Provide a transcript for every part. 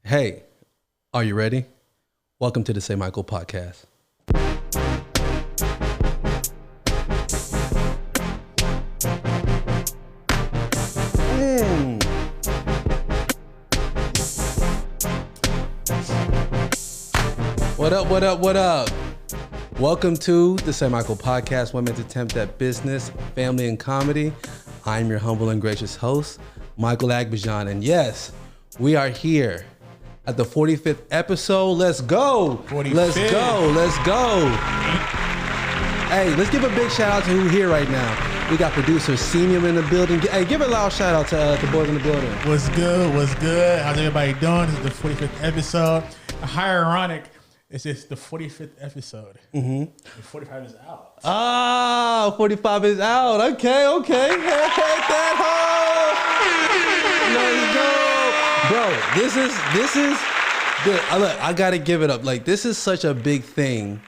Hey, are you ready? Welcome to the Say Michael podcast. What up, what up, what up? Welcome to the Say Michael podcast, one man's attempt at business, family, and comedy. I'm your humble and gracious host, Michael Agbajan, and yes, we are here at the 45th episode. Let's go. 45th. Let's go. Let's go. Hey, let's give a big shout out to who here right now. We got producer Senior in the building. Hey, give a loud shout out to the boys in the building. What's good? What's good? How's everybody doing? This is the 45th episode. How ironic. It's just the 45th episode. Mm-hmm. The 45 is out. 45 is out. Okay. Hit that hole. Let's go. Bro, this is good. Look, I gotta give it up. Like, this is such a big thing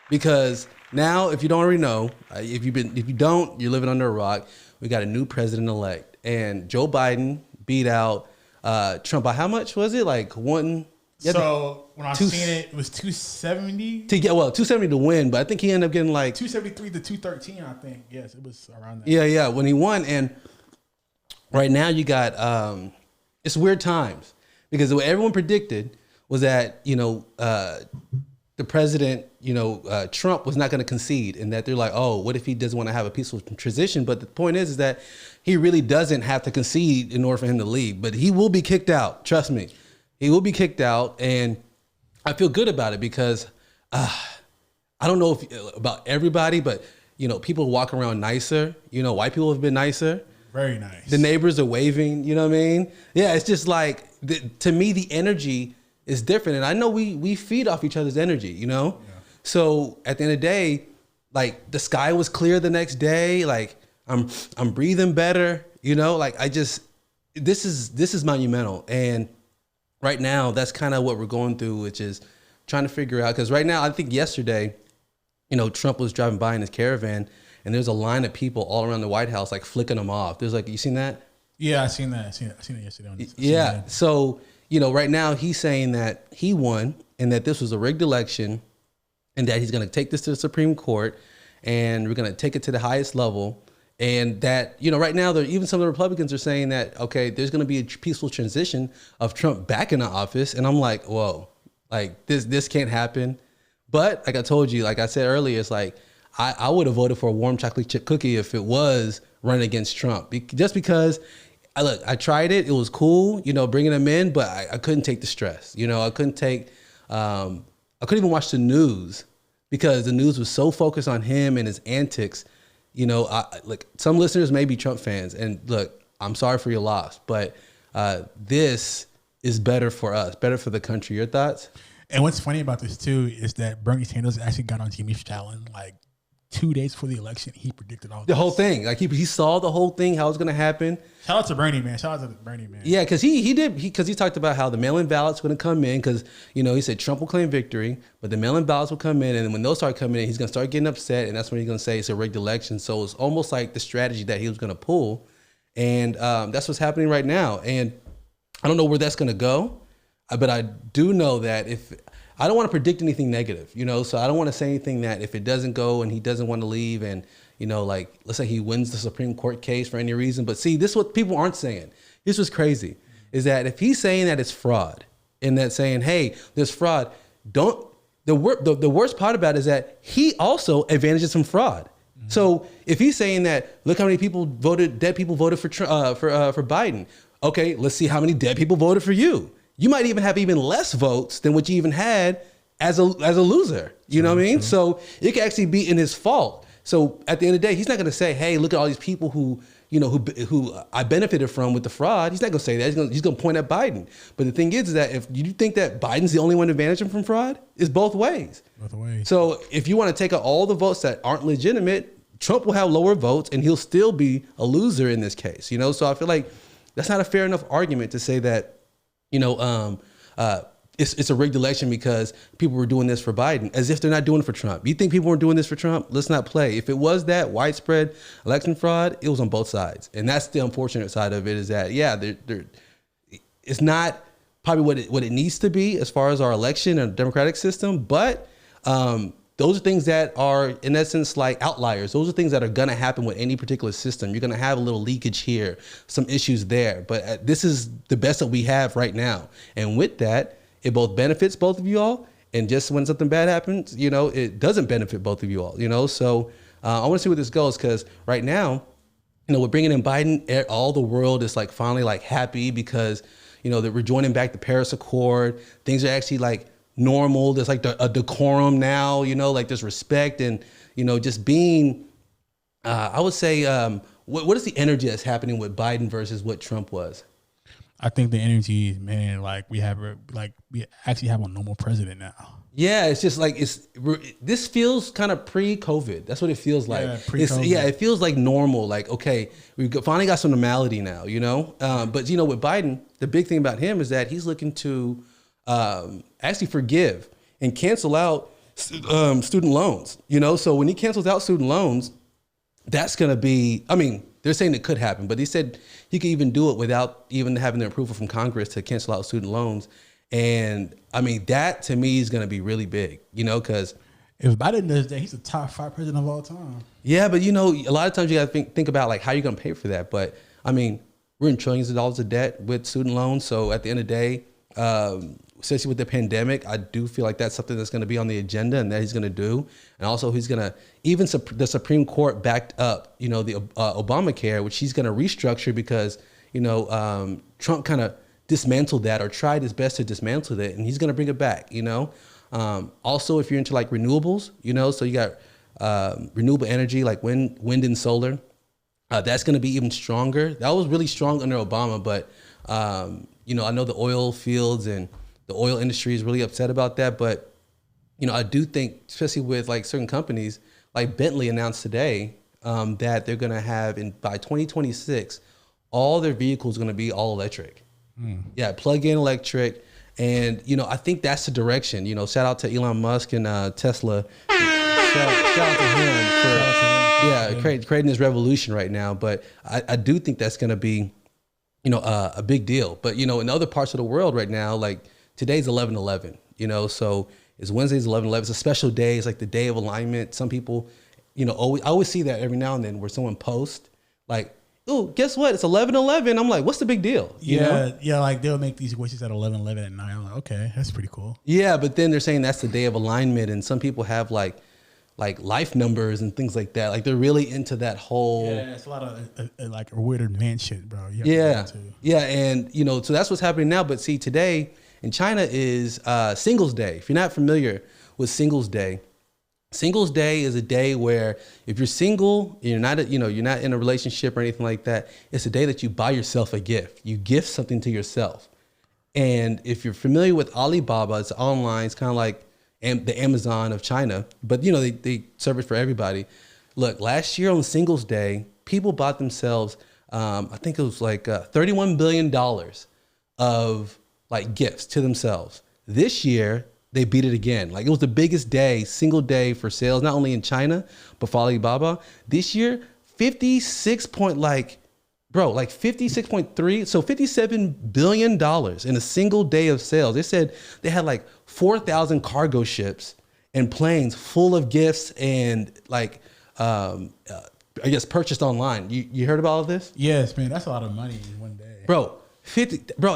because now, if you don't already know, if you don't, you're living under a rock. We got a new president-elect, and Joe Biden beat out Trump by how much was it? Like one. So when I seen it, it was 270 to get 270 to win, but I think he ended up getting like 273 to 213. I think yes, it was around that. Yeah, when he won, and right now you got it's weird times because what everyone predicted was that the president Trump was not going to concede, and that they're like, oh, what if he doesn't want to have a peaceful transition? But the point is that he really doesn't have to concede in order for him to leave, but he will be kicked out. Trust me. He will be kicked out, and I feel good about it because I don't know about everybody, but people walk around nicer. White people have been nicer. Very nice. The neighbors are waving. You know what I mean? Yeah, it's just like to me the energy is different, and I know we feed off each other's energy. Yeah. So at the end of the day, like the sky was clear the next day. Like I'm breathing better. Like this is monumental. And right now, that's kind of what we're going through, which is trying to figure out. Because right now, I think yesterday, Trump was driving by in his caravan, and there's a line of people all around the White House, like flicking them off. There's like, you seen that? Yeah, I seen that. I seen it yesterday. Yeah. So, right now he's saying that he won and that this was a rigged election and that he's going to take this to the Supreme Court and we're going to take it to the highest level. And that, right now, even some of the Republicans are saying that, okay, there's going to be a peaceful transition of Trump back in the office. And I'm like, whoa, like this can't happen. But like I told you, like I said earlier, it's like I would have voted for a warm chocolate chip cookie if it was running against Trump. Just because, I tried it. It was cool, bringing him in, but I couldn't take the stress. I couldn't even watch the news because the news was so focused on him and his antics. Look, some listeners may be Trump fans, and look, I'm sorry for your loss, but this is better for us, better for the country. Your thoughts? And what's funny about this too is that Bernie Sanders actually got on Jimmy Fallon like 2 days before the election. He predicted all the whole thing. Like he saw the whole thing, how it's going to happen. Shout out to Bernie, man. Yeah, because he talked about how the mail-in ballots were going to come in because, he said Trump will claim victory, but the mail-in ballots will come in. And when those start coming in, he's going to start getting upset. And that's when he's going to say it's a rigged election. So it's almost like the strategy that he was going to pull. And that's what's happening right now. And I don't know where that's going to go. But I do know that I don't want to predict anything negative, so I don't want to say anything that if it doesn't go and he doesn't want to leave and, like, let's say he wins the Supreme Court case for any reason. But see, this is what people aren't saying. This was crazy is that if he's saying that it's fraud and that saying, hey, there's fraud, the worst part about it is that he also advantages from fraud. Mm-hmm. So if he's saying that, look how many dead people voted for Biden. Okay, let's see how many dead people voted for you. You might even have even less votes than what you even had as a loser. You know what I mean? So it could actually be in his fault. So at the end of the day, he's not going to say, hey, look at all these people who I benefited from with the fraud. He's not going to say that. He's going to point at Biden. But the thing is that if you think that Biden's the only one advantaging from fraud, it's both ways. Both ways. So if you want to take out all the votes that aren't legitimate, Trump will have lower votes and he'll still be a loser in this case. So I feel like that's not a fair enough argument to say that, it's a rigged election because people were doing this for Biden, as if they're not doing it for Trump. You think people weren't doing this for Trump? Let's not play. If it was that widespread election fraud, it was on both sides. And that's the unfortunate side of it is that, yeah, it's not probably what it needs to be as far as our election and democratic system. But those are things that are, in essence, like outliers. Those are things that are going to happen with any particular system. You're going to have a little leakage here, some issues there. But this is the best that we have right now. And with that, it both benefits both of you all. And just when something bad happens, it doesn't benefit both of you all, So I want to see where this goes, because right now, we're bringing in Biden. All the world is like finally like happy because, that we're joining back the Paris Accord. Things are actually like normal. There's like a decorum now, like there's respect and, just being, I would say, what is the energy that's happening with Biden versus what Trump was? I think the energy, man, like we actually have a normal president now. Yeah, it's just like this feels kind of pre-COVID. That's what it feels like. Yeah, pre-COVID. It feels like normal. Like, okay, we finally got some normality now, But with Biden, the big thing about him is that he's looking to actually forgive and cancel out student loans. So when he cancels out student loans, that's going to be. I mean, they're saying it could happen, but he said he could even do it without even having the approval from Congress to cancel out student loans. And I mean, that to me is going to be really big, because if Biden does that, he's the top 5 president of all time. Yeah, but a lot of times you got to think about like how you're going to pay for that. But I mean, we're in trillions of dollars of debt with student loans. So at the end of the day, especially with the pandemic, I do feel like that's something that's going to be on the agenda and that he's going to do. And also he's going to, even the Supreme Court backed up, the Obamacare, which he's going to restructure because, Trump kind of dismantled that or tried his best to dismantle it, and he's going to bring it back, Also, if you're into like renewables, so you got renewable energy like wind and solar, that's going to be even stronger. That was really strong under Obama, but, I know the oil fields and the oil industry is really upset about that. But, I do think, especially with like certain companies, like Bentley announced today that they're going to have by 2026, all their vehicles are going to be all electric. Yeah, plug-in electric. And, I think that's the direction. Shout out to Elon Musk and Tesla. Shout out to him for creating this revolution right now. But I do think that's going to be, a big deal. But, in other parts of the world right now, like today's 11/11, so it's Wednesday's 11/11. It's a special day. It's like the day of alignment. Some people, I always see that every now and then where someone posts like, oh, guess what? It's 11/11. I'm like, what's the big deal? Yeah, like they'll make these wishes at 11:11 at night. I'm like, okay, that's pretty cool. Yeah, but then they're saying that's the day of alignment, and some people have like life numbers and things like that. Like they're really into that whole. Yeah, it's a lot of like weird advanced shit, bro. Yeah, and so that's what's happening now. But see, today in China is Singles Day. If you're not familiar with Singles Day. Singles Day is a day where if you're single, you're not in a relationship or anything like that, it's a day that you buy yourself a gift. You gift something to yourself. And if you're familiar with Alibaba, it's online, it's kind of like the Amazon of China, but they serve it for everybody. Look, last year on Singles Day, people bought themselves, I think it was like $31 billion of like gifts to themselves. This year, they beat it again. Like it was the biggest single day for sales, not only in China, but for Alibaba. This year, 56.3, so $57 billion in a single day of sales. They said they had like 4,000 cargo ships and planes full of gifts and like, I guess purchased online. You heard about all of this? Yes, man, that's a lot of money in one day. Bro,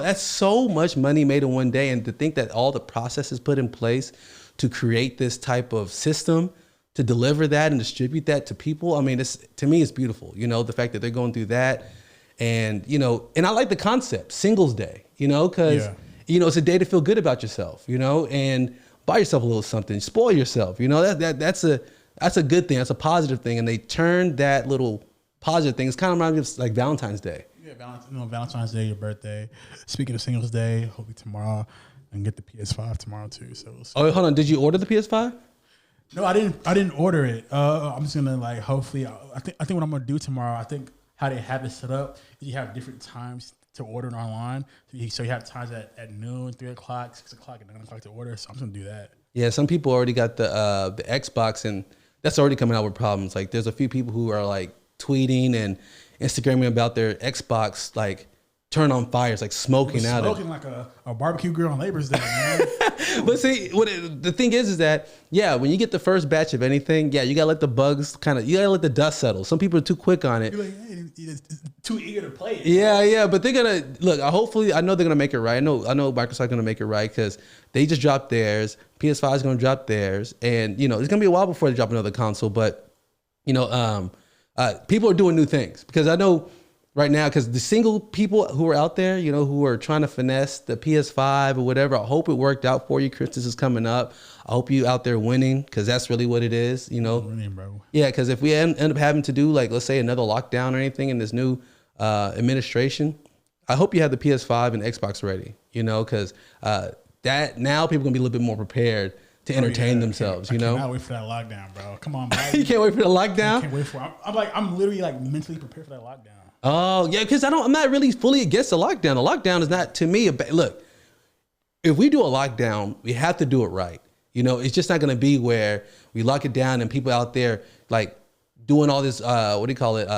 that's so much money made in one day. And to think that all the processes put in place to create this type of system, to deliver that and distribute that to people. I mean, to me, it's beautiful. The fact that they're going through that and, and I like the concept Singles Day, because, it's a day to feel good about yourself, and buy yourself a little something, spoil yourself, that's a good thing. That's a positive thing. And they turned that little positive thing. It's kind of reminds me of like Valentine's Day. Yeah, Valentine's Day, your birthday. Speaking of Singles Day, hopefully tomorrow and get the PS5 tomorrow too. So hold on, did you order the PS5? No, I didn't order it. I'm just gonna like hopefully. I think what I'm gonna do tomorrow. I think how they have it set up is you have different times to order it online. So you have times at noon, 3 o'clock, 6 o'clock, and 9 o'clock to order. So I'm just gonna do that. Yeah, some people already got the Xbox, and that's already coming out with problems. Like there's a few people who are like tweeting and Instagramming about their Xbox like turn on fires, like smoking out of it. Smoking like a barbecue grill on Labor's Day, man. But see, the thing is that, yeah, when you get the first batch of anything, yeah, you gotta let the bugs you gotta let the dust settle. Some people are too quick on it. You're like, hey, it's too eager to play it. Yeah, but they're gonna look. Hopefully, I know they're gonna make it right. I know Microsoft's gonna make it right because they just dropped theirs. PS5 is gonna drop theirs, and it's gonna be a while before they drop another console. But people are doing new things because I know. Right now, because the single people who are out there, who are trying to finesse the PS5 or whatever, I hope it worked out for you. Christmas is coming up. I hope you out there winning because that's really what it is, Winning, bro. Yeah, because if we end up having to do, like, let's say another lockdown or anything in this new administration, I hope you have the PS5 and Xbox ready, because that now people are going to be a little bit more prepared to entertain themselves, I cannot wait for that lockdown, bro. Come on, bro. You can't wait for the lockdown? I can't wait for it. I'm literally like mentally prepared for that lockdown. Oh yeah, because I'm not really fully against the lockdown. The lockdown is not, to me, look. If we do a lockdown, we have to do it right. It's just not going to be where we lock it down and people out there like doing all this. What do you call it?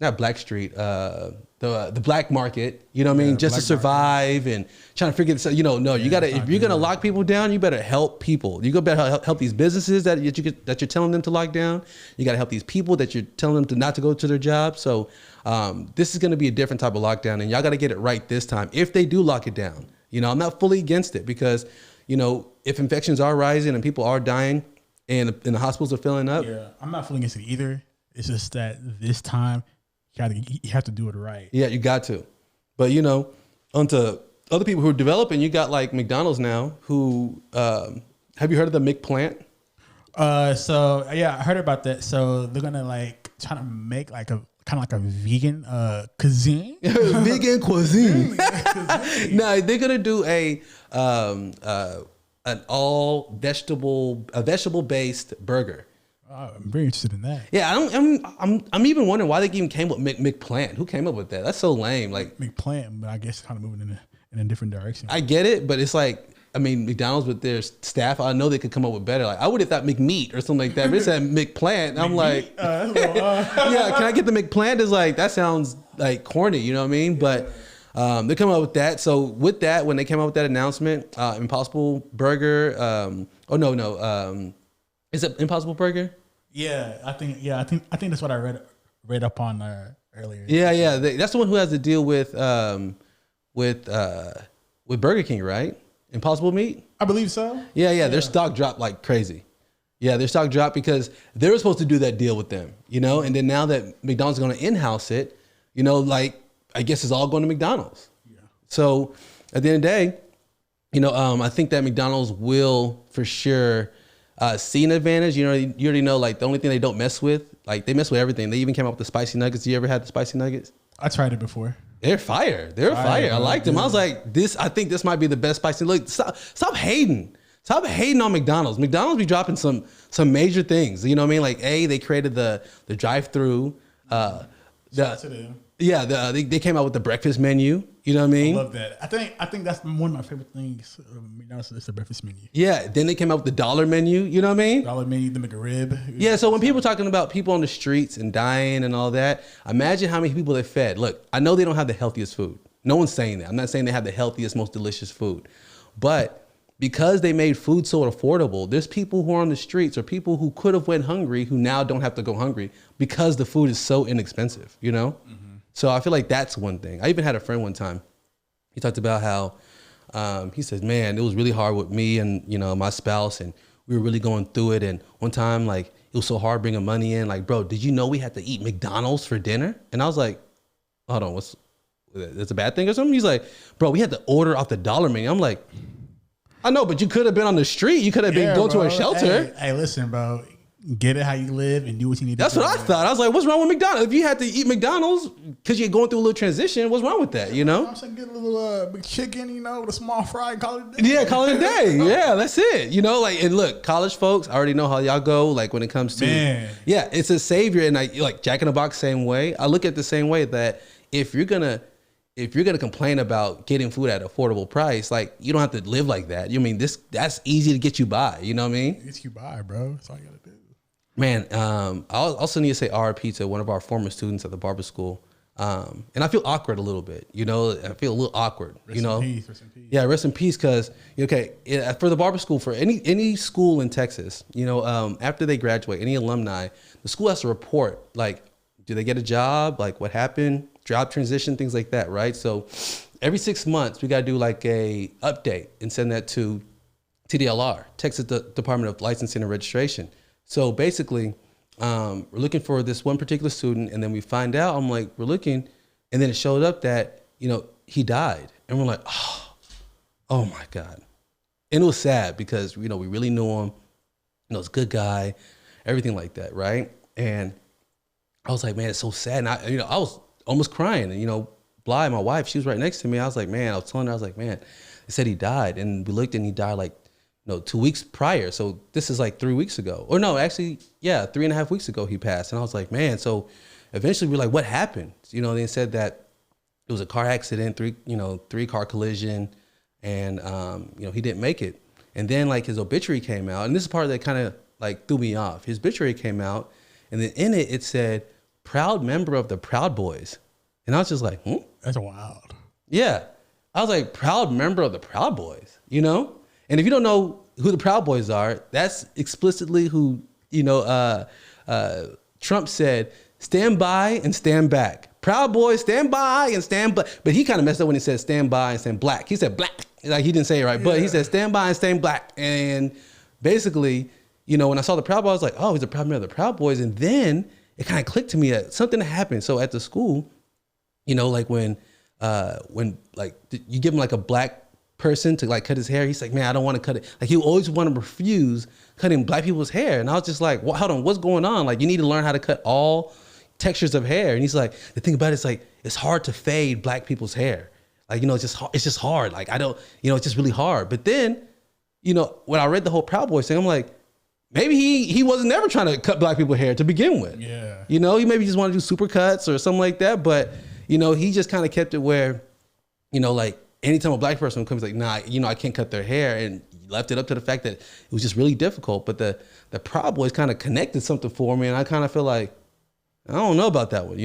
Not Black Street. The black market. You know what I mean? Just to survive and trying to figure this out. No, you gotta. If you're gonna lock people down, you better help people. You better help these businesses that you're telling them to lock down. You gotta help these people that you're telling them not to go to their jobs. So this is gonna be a different type of lockdown, and y'all gotta get it right this time. If they do lock it down, I'm not fully against it because if infections are rising and people are dying and the hospitals are filling up. Yeah, I'm not fully against it either. It's just that this time. You have to do it right. Yeah, you got to. But, onto other people who are developing, you got like McDonald's now who, have you heard of the McPlant? So yeah, I heard about that. So they're going to try to make like a kind of like a vegan cuisine. Vegan cuisine. No, they're going to do an all vegetable based burger. Oh, I'm very interested in that. Yeah, I'm even wondering why they even came up with McPlant. Who came up with that? That's so lame. Like McPlant, but I guess kind of moving in a different direction. I get it, but it's like, McDonald's with their staff, I know they could come up with better. Like I would have thought McMeat or something like that. But it said McPlant. I'm like, yeah, can I get the McPlant? Is like that sounds like corny. You know what I mean? Yeah. But they come up with that. So with that, when they came up with that announcement, Impossible Burger. Is it Impossible Burger? Yeah, I think that's what I read up on earlier. Yeah. That's the one who has to deal with Burger King, right? Impossible Meat? I believe so. Yeah. Their stock dropped like crazy. Yeah, their stock dropped because they were supposed to do that deal with them, and then now that McDonald's is going to in-house it, I guess it's all going to McDonald's. Yeah. So at the end of the day, I think that McDonald's will for sure see an advantage. You already know, like the only thing they don't mess with, like they mess with everything. They even came up with the spicy nuggets. You ever had the spicy nuggets? I tried it before. They're fire. They're fire. I liked them. I was like, I think this might be the best spicy. Look, stop hating. Stop hating on McDonald's. McDonald's be dropping some major things. You know what I mean? Like, they created the drive-through. They came out with the breakfast menu. You know what I mean? I love that. I think that's one of my favorite things. McDonald's is the breakfast menu. Yeah. Then they came out with the dollar menu. You know what I mean? Dollar menu, the McRib. Yeah. So when people are talking about people on the streets and dying and all that, imagine how many people they fed. Look, I know they don't have the healthiest food. No one's saying that. I'm not saying they have the healthiest, most delicious food, but because they made food so affordable, there's people who are on the streets or people who could have went hungry who now don't have to go hungry because the food is so inexpensive. Mm-hmm. So I feel like that's one thing. I even had a friend one time. He talked about how he said, man, it was really hard with me and, my spouse, and we were really going through it. And one time, like, it was so hard bringing money in. Like, bro, did you know we had to eat McDonald's for dinner? And I was like, hold on, that's a bad thing or something? He's like, bro, we had to order off the dollar menu. I'm like, I know, but you could have been on the street. You could have been going to a shelter. Hey, listen, bro. Get it how you live and do what you need to do. That's what I thought. I was like, what's wrong with McDonald's? If you had to eat McDonald's because you're going through a little transition, what's wrong with that, I'm saying get a little chicken, with a small fry and call it a day. Yeah, call it a day. Yeah, that's it. And look, college folks, I already know how y'all go, like when it comes to, yeah, it's a savior. And like Jack in the Box, same way. I look at it the same way that if you're going to complain about getting food at an affordable price, like you don't have to live like that. That's easy to get you by. You know what I mean? Get you by, bro. That's all you got to do. Man, I also need to say RIP to one of our former students at the Barber school. And I feel awkward a little bit, you know, I feel a little awkward, Rest in peace, rest in peace. Yeah, rest in peace. Cause okay, for the barber school, for any school in Texas, you know, after they graduate, any alumni, the school has to report, like, do they get a job? Like what happened? Job transition, things like that, right? So every 6 months, we got to do like a update and send that to TDLR, Texas Department of Licensing and Registration. So basically, we're looking for this one particular student, and then we find out, I'm like, we're looking, and then it showed up that, you know, he died. And we're like, oh my God. And it was sad because, you know, we really knew him, you know, he's a good guy, everything like that, right? And I was like, man, it's so sad. And I was almost crying. And, you know, Bly, my wife, she was right next to me. I was like, man, I was telling her, I was like, man, they said he died. And we looked and he died like, 2 weeks prior. So this is like 3 weeks ago. Or no, actually, yeah, 3.5 weeks ago he passed. And I was like, man, so eventually we're like, what happened? You know, they said that it was a car accident, three car collision, and he didn't make it. And then like his obituary came out, and this is part that kind of like threw me off. His obituary came out, and then in it said, proud member of the Proud Boys. And I was just like, That's wild. Yeah. I was like, proud member of the Proud Boys, you know? And if you don't know who the Proud Boys are, that's explicitly who, Trump said, stand by and stand back. Proud Boys, stand by and stand black. But he kind of messed up when he said stand by and stand black. He said black. Like he didn't say it right, but he said stand by and stand black. And basically, when I saw the Proud Boys, I was like, oh, he's a proud member of the Proud Boys. And then it kind of clicked to me that something happened. So at the school, like when like you give him like a black person to like cut his hair, he's like, man, I don't want to cut it. Like he always want to refuse cutting black people's hair. And I was just like, well, hold on, what's going on? Like you need to learn how to cut all textures of hair. And he's like, the thing about it is like, it's hard to fade black people's hair. Like, it's just hard. Like I don't, it's just really hard. But then, when I read the whole Proud Boys thing, I'm like, maybe he wasn't never trying to cut black people's hair to begin with. Yeah. He maybe just wanted to do super cuts or something like that. But, he just kind of kept it where, like anytime a black person comes like, nah, I can't cut their hair, and left it up to the fact that it was just really difficult. But the Proud Boys kind of connected something for me. And I kind of feel like, I don't know about that one,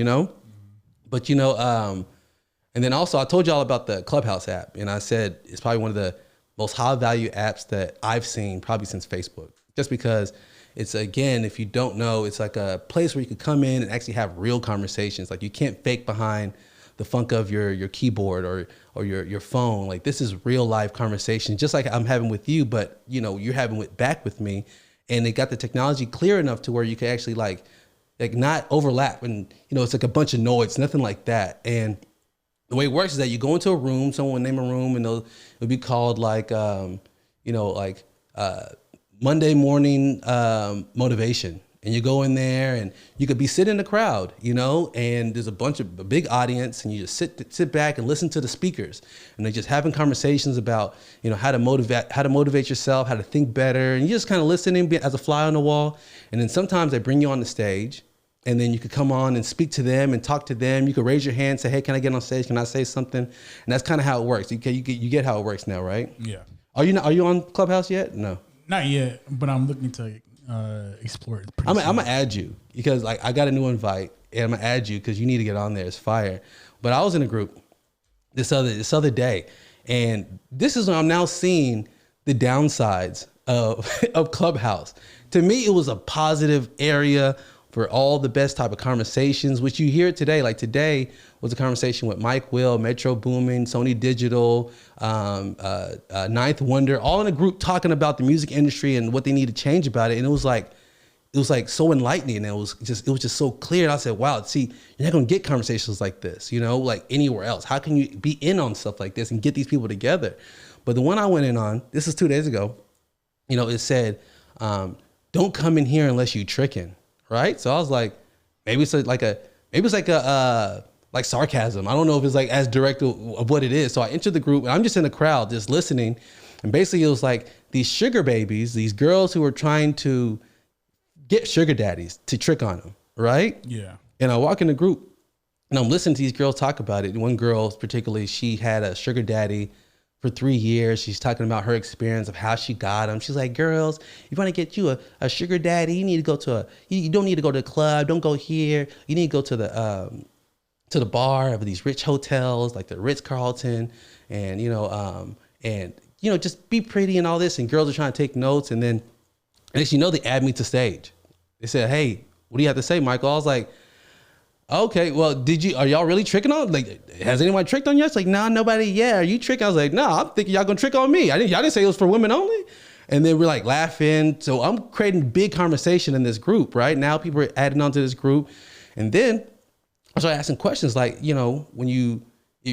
But, and then also I told y'all about the Clubhouse app, and I said it's probably one of the most high value apps that I've seen probably since Facebook, just because it's, again, if you don't know, it's like a place where you could come in and actually have real conversations. Like you can't fake behind the funk of your keyboard or your phone. Like this is real life conversation, just like I'm having with you, but you're having it back with me, and they got the technology clear enough to where you can actually like not overlap, and it's like a bunch of noise, nothing like that. And the way it works is that you go into a room, someone will name a room, and it'll be called like Monday morning motivation. And you go in there, and you could be sitting in the crowd, and there's a big audience, and you just sit back and listen to the speakers, and they're just having conversations about, how to motivate yourself, how to think better, and you just kind of listening as a fly on the wall. And then sometimes they bring you on the stage, and then you could come on and speak to them and talk to them. You could raise your hand and say, hey, can I get on stage? Can I say something? And that's kind of how it works. You get how it works now, right? Yeah. Are you on Clubhouse yet? No. Not yet, but I'm looking to explore it. I'm gonna add you because like I got a new invite, and I'm gonna add you because you need to get on there. It's fire. But I was in a group this other day, and this is when I'm now seeing the downsides of Clubhouse. To me, it was a positive area for all the best type of conversations, which you hear today. Like today was a conversation with Mike Will, Metro Boomin, Sony Digital, Ninth Wonder, all in a group talking about the music industry and what they need to change about it. And it was like so enlightening. And it was just so clear. And I said, wow, see, you're not gonna get conversations like this, like anywhere else. How can you be in on stuff like this and get these people together? But the one I went in on, this is 2 days ago, it said, don't come in here unless you tricking. Right. So I was like, maybe it's like sarcasm. I don't know if it's like as direct of what it is. So I entered the group, and I'm just in the crowd, just listening. And basically it was like these sugar babies, these girls who were trying to get sugar daddies to trick on them. Right. Yeah. And I walk in the group, and I'm listening to these girls talk about it. And one girl particularly, she had a sugar daddy for 3 years. She's talking about her experience of how she got him. She's like, girls, you want to get you a sugar daddy, you need to go to you don't need to go to the club. Don't go here. You need to go to to the bar of these rich hotels like the Ritz-Carlton, and just be pretty and all this. And girls are trying to take notes. And then next you know, they add me to stage. They said, "Hey, what do you have to say, Michael?" I was like, "Okay, well, are y'all really tricking on? Like, has anyone tricked on you?" It's like, "No, nobody. Yeah, are you tricking?" I was like, "No, I'm thinking y'all gonna trick on me. Y'all didn't say it was for women only." And then we're like laughing. So I'm creating big conversation in this group. Right now, people are adding on to this group. And then I started asking questions like, when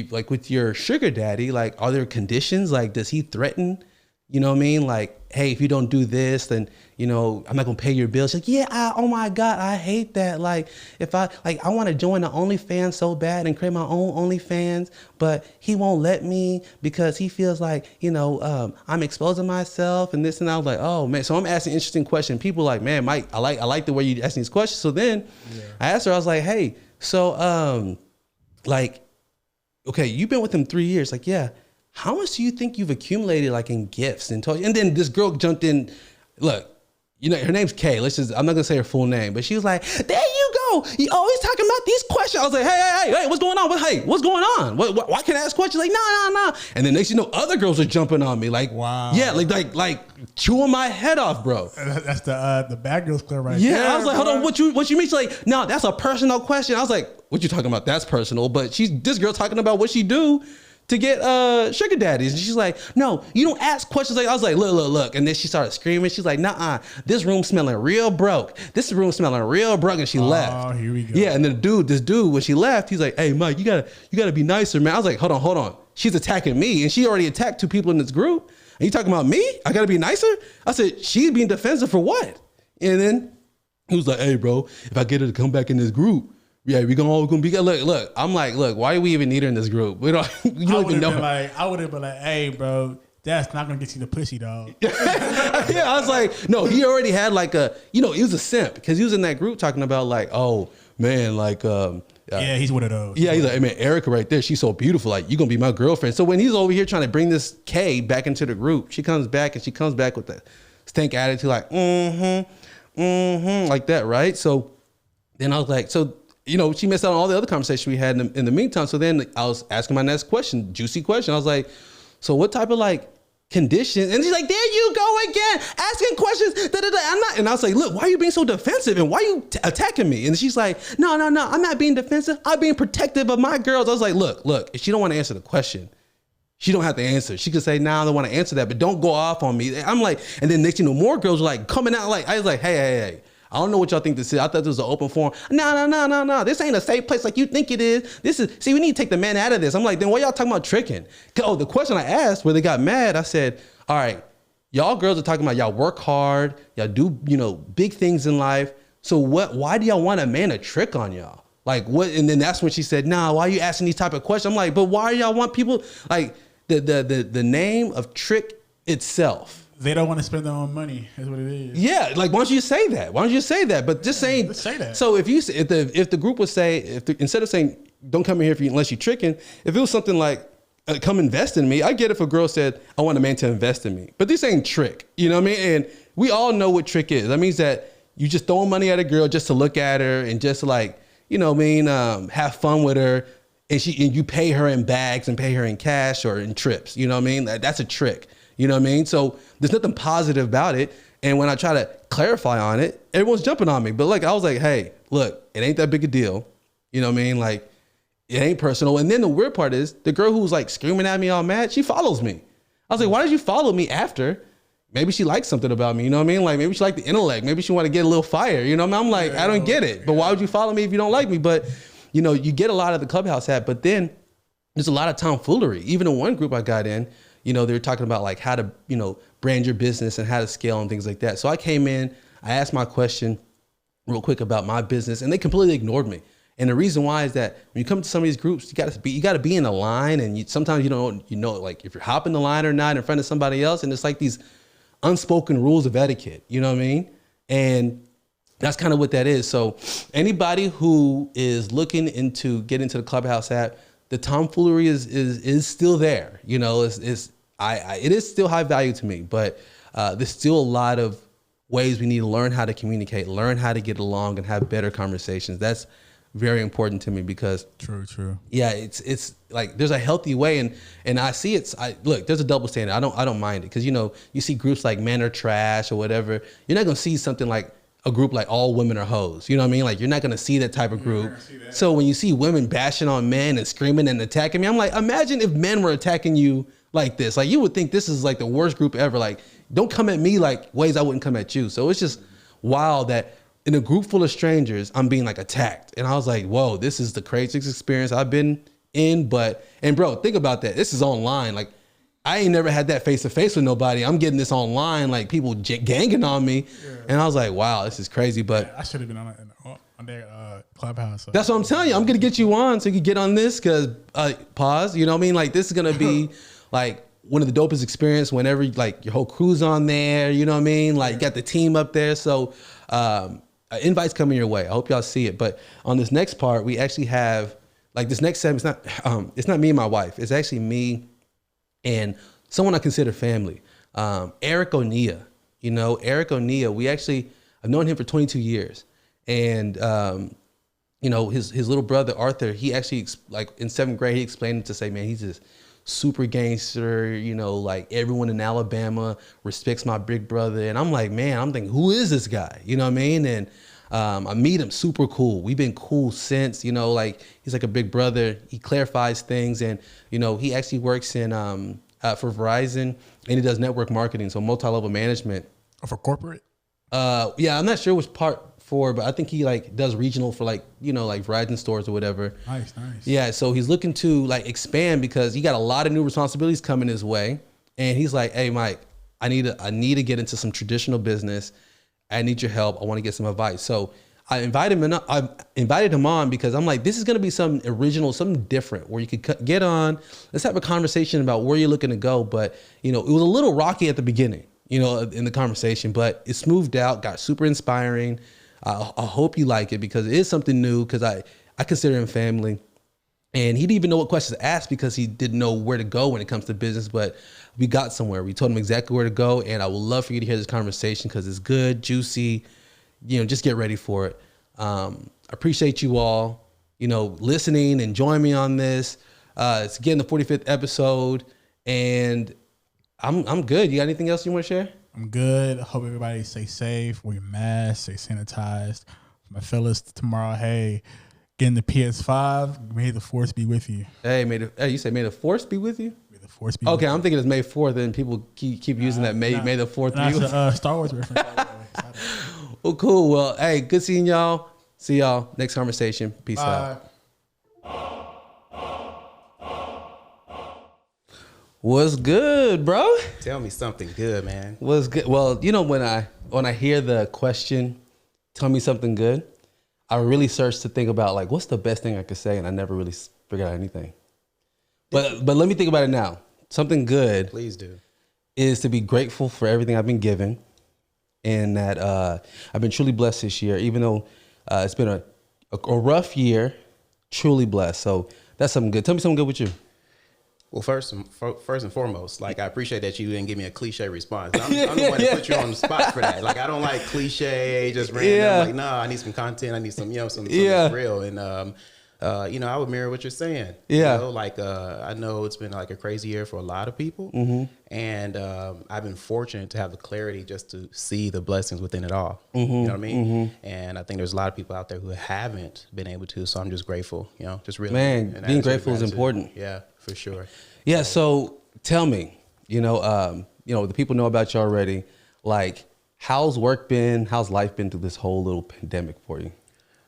like with your sugar daddy, like, are there conditions? Like, does he threaten? You know what I mean? Like, hey, if you don't do this, then, I'm not going to pay your bills. She's like, yeah, oh my God, I hate that. Like, if I want to join the OnlyFans so bad and create my own OnlyFans, but he won't let me because he feels like, I'm exposing myself and this and that. I was like, oh man. So I'm asking interesting questions. People like, man, Mike, I like the way you asking these questions. So then I asked her, I was like, hey, so, okay, you've been with him 3 years. Like, yeah. How much do you think you've accumulated like in gifts and toys? And then this girl jumped in. Look, her name's Kay. I'm not gonna say her full name, but she was like, there you go. You always talking about these questions. I was like, hey, what's going on? What's going on? Why can't I ask questions? Like, no. And then next you know, other girls are jumping on me. Like, wow. Yeah, like chewing my head off, bro. That's the bad girls club right there. Yeah, I was like, hold on, what you mean? She's like, no, that's a personal question. I was like, what you talking about? That's personal. But this girl talking about what she do to get sugar daddies. And she's like, no, you don't ask questions. Like, I was like, look. And then she started screaming. She's like, nah, this room smelling real broke. And she left. Oh, here we go. Yeah, and this dude, when she left, he's like, hey, Mike, you gotta be nicer, man. I was like, hold on. She's attacking me, and she already attacked 2 people in this group. And you talking about me? I gotta be nicer? I said, she's being defensive for what? And then he was like, hey, bro, if I get her to come back in this group, yeah, we all gonna be good. Look. I'm like, look, why do we even need her in this group? We don't. You don't even know. I would have been like, hey, bro, that's not gonna get you the pussy, dog. Yeah, I was like, no, he already had like he was a simp because he was in that group talking about like, oh man, like, yeah, he's one of those. Yeah, he's like, hey man, Erica right there, she's so beautiful. Like, you gonna be my girlfriend. So when he's over here trying to bring this Kay back into the group, she comes back with that stink attitude, like, like that, right? So then I was like, she missed out on all the other conversation we had in the meantime. So then I was asking my next question, juicy question. I was like, so what type of like conditions? And she's like, there you go again, asking questions. I'm not. And I was like, look, why are you being so defensive? And why are you attacking me? And she's like, no, I'm not being defensive. I'm being protective of my girls. I was like, look, if she don't want to answer the question, she don't have to answer. She could say, nah, I don't want to answer that, but don't go off on me. I'm like, and then next more girls were like coming out. Like, I was like, hey. I don't know what y'all think this is. I thought this was an open forum. No. This ain't a safe place like you think it is. We need to take the man out of this. I'm like, then why y'all talking about tricking? Oh, the question I asked where they got mad, I said, all right, y'all girls are talking about y'all work hard, y'all do, big things in life. So why do y'all want a man to trick on y'all? Like what? And then that's when she said, nah, why are you asking these type of questions? I'm like, but why do y'all want people like the name of trick itself? They don't want to spend their own money, is what it is. Yeah, like why don't you say that? But just saying. Let's say that. So if the group would say, instead of saying don't come in here unless you're tricking, if it was something like come invest in me, I get if a girl said I want a man to invest in me. But this ain't trick, you know what I mean? And we all know what trick is. That means that you just throwing money at a girl just to look at her and just like have fun with her, and you pay her in bags and pay her in cash or in trips. You know what I mean? That's a trick. You know what I mean? So there's nothing positive about it. And when I try to clarify on it, everyone's jumping on me. But like, I was like, hey, look, it ain't that big a deal. You know what I mean? Like, it ain't personal. And then the weird part is the girl who was like screaming at me all mad, she follows me. I was like, why did you follow me after? Maybe she liked something about me. You know what I mean? Like maybe she liked the intellect. Maybe she want to get a little fire. You know what I mean? I'm like, I don't get it. But why would you follow me if you don't like me? But you get a lot of the Clubhouse app, but then there's a lot of tomfoolery. Even in one group I got in, they were talking about like how to, brand your business and how to scale and things like that. So I came in, I asked my question real quick about my business, and they completely ignored me. And the reason why is that when you come to some of these groups, you got to be in a line, and sometimes you don't, like if you're hopping the line or not in front of somebody else, and it's like these unspoken rules of etiquette. You know what I mean? And that's kind of what that is. So anybody who is looking into getting into the Clubhouse app, the tomfoolery is still there. It is still high value to me, but there's still a lot of ways we need to learn how to communicate, learn how to get along and have better conversations. That's very important to me because True. yeah, it's like there's a healthy way, and I see look, there's a double standard. I don't mind it because you see groups like Men Are Trash or whatever. You're not gonna see something like a group like All Women Are Hoes. You know what I mean? Like you're not gonna see that type of group. So when you see women bashing on men and screaming and attacking me, I'm like, imagine if men were attacking you like this. Like you would think this is like the worst group ever. Like don't come at me like ways I wouldn't come at you. So it's just wild that in a group full of strangers, I'm being like attacked. And I was like, whoa, this is the craziest experience I've been in. And bro, think about that. This is online. Like I ain't never had that face to face with nobody. I'm getting this online, like people ganging on me. Yeah. And I was like, wow, this is crazy. But yeah, I should have been on their Clubhouse. That's what I'm telling you. I'm going to get you on so you can get on this because pause. You know what I mean? Like this is going to be like one of the dopest experience whenever like your whole crew's on there. You know what I mean? Like got the team up there. So, invites coming your way. I hope y'all see it. But on this next part, we actually have like this next segment. It's not me and my wife. It's actually me and someone I consider family. Eric Oniah. Eric Oniah. I've known him for 22 years, and his little brother Arthur. He actually like in 7th grade he explained it to say, man, he's this super gangster. Like everyone in Alabama respects my big brother, and I'm like, man, I'm thinking, who is this guy? You know what I mean? And I meet him, super cool. We've been cool since. Like he's like a big brother. He clarifies things, and he actually works in for Verizon, and he does network marketing, so multi-level management. For corporate? Yeah, I'm not sure which part for, but I think he like does regional for like like Verizon stores or whatever. Nice. Yeah, so he's looking to like expand because he got a lot of new responsibilities coming his way, and he's like, hey Mike, I need to get into some traditional business. I need your help. I want to get some advice. So I invited him on because I'm like, this is going to be something original, something different where you could get on. Let's have a conversation about where you're looking to go. But it was a little rocky at the beginning, in the conversation, but it smoothed out, got super inspiring. I hope you like it because it is something new because I consider him family. And he didn't even know what questions to ask because he didn't know where to go when it comes to business, but we got somewhere. We told him exactly where to go, and I would love for you to hear this conversation because it's good, juicy. Just get ready for it. Appreciate you all, listening and join me on this. It's again the 45th episode, and I'm good. You got anything else you want to share? I'm good. I hope everybody stay safe, wear your mask, stay sanitized. My fellas, tomorrow, hey, getting the PS5. May the force be with you. Hey, you say may the force be with you? May the force be with you. Okay, I'm thinking it's May 4th, and people keep using that May the 4th. That's Star Wars reference. Well, cool. Well, hey, good seeing y'all. See y'all next conversation. Peace out. What's good, bro? Tell me something good, man. What's good? Well, when I hear the question, tell me something good, I really search to think about like what's the best thing I could say, and I never really figured out anything. But let me think about it now. Something good, please do, is to be grateful for everything I've been given, and that I've been truly blessed this year, even though it's been a rough year. Truly blessed. So that's something good. Tell me something good with you. Well, first and foremost, like I appreciate that you didn't give me a cliche response. I'm the one to put you on the spot for that. Like I don't like cliche, just random. Yeah. Like no, I need some content. I need some, something that's real. And I would mirror what you're saying. Yeah. I know it's been like a crazy year for a lot of people, and I've been fortunate to have the clarity just to see the blessings within it all. You know what I mean? And I think there's a lot of people out there who haven't been able to. So I'm just grateful. Just really, man, being grateful is important. Yeah. For sure. Yeah. So tell me, the people know about you already. Like, how's work been? How's life been through this whole little pandemic for you?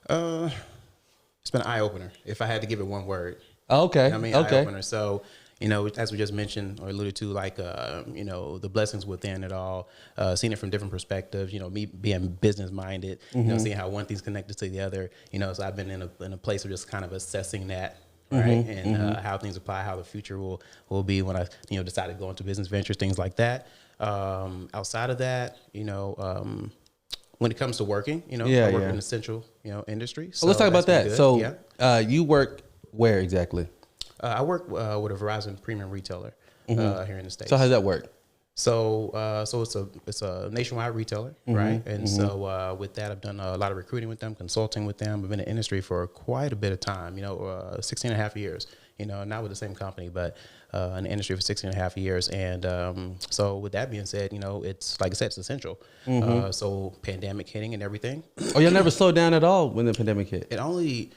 It's been an eye opener. If I had to give it one word. Okay. Okay. Eye opener. So, as we just mentioned or alluded to, like, the blessings within it all, seeing it from different perspectives, me being business minded, seeing how one thing's connected to the other, so I've been in a place of just kind of assessing that. Right. And how things apply, how the future will be when I, decide to go into business ventures, things like that. Outside of that, when it comes to working, I work in essential, industry. So let's talk about that. Good. So you work where exactly? I work with a Verizon premium retailer here in the States. So how does that work? So it's a nationwide retailer, right? And so with that, I've done a lot of recruiting with them, consulting with them. I've been in the industry for quite a bit of time, 16 and a half years, not with the same company, but in the industry for 16 and a half years. And so with that being said, it's like I said, it's essential. So pandemic hitting and everything. Oh, y'all never slowed down at all when the pandemic hit? It only,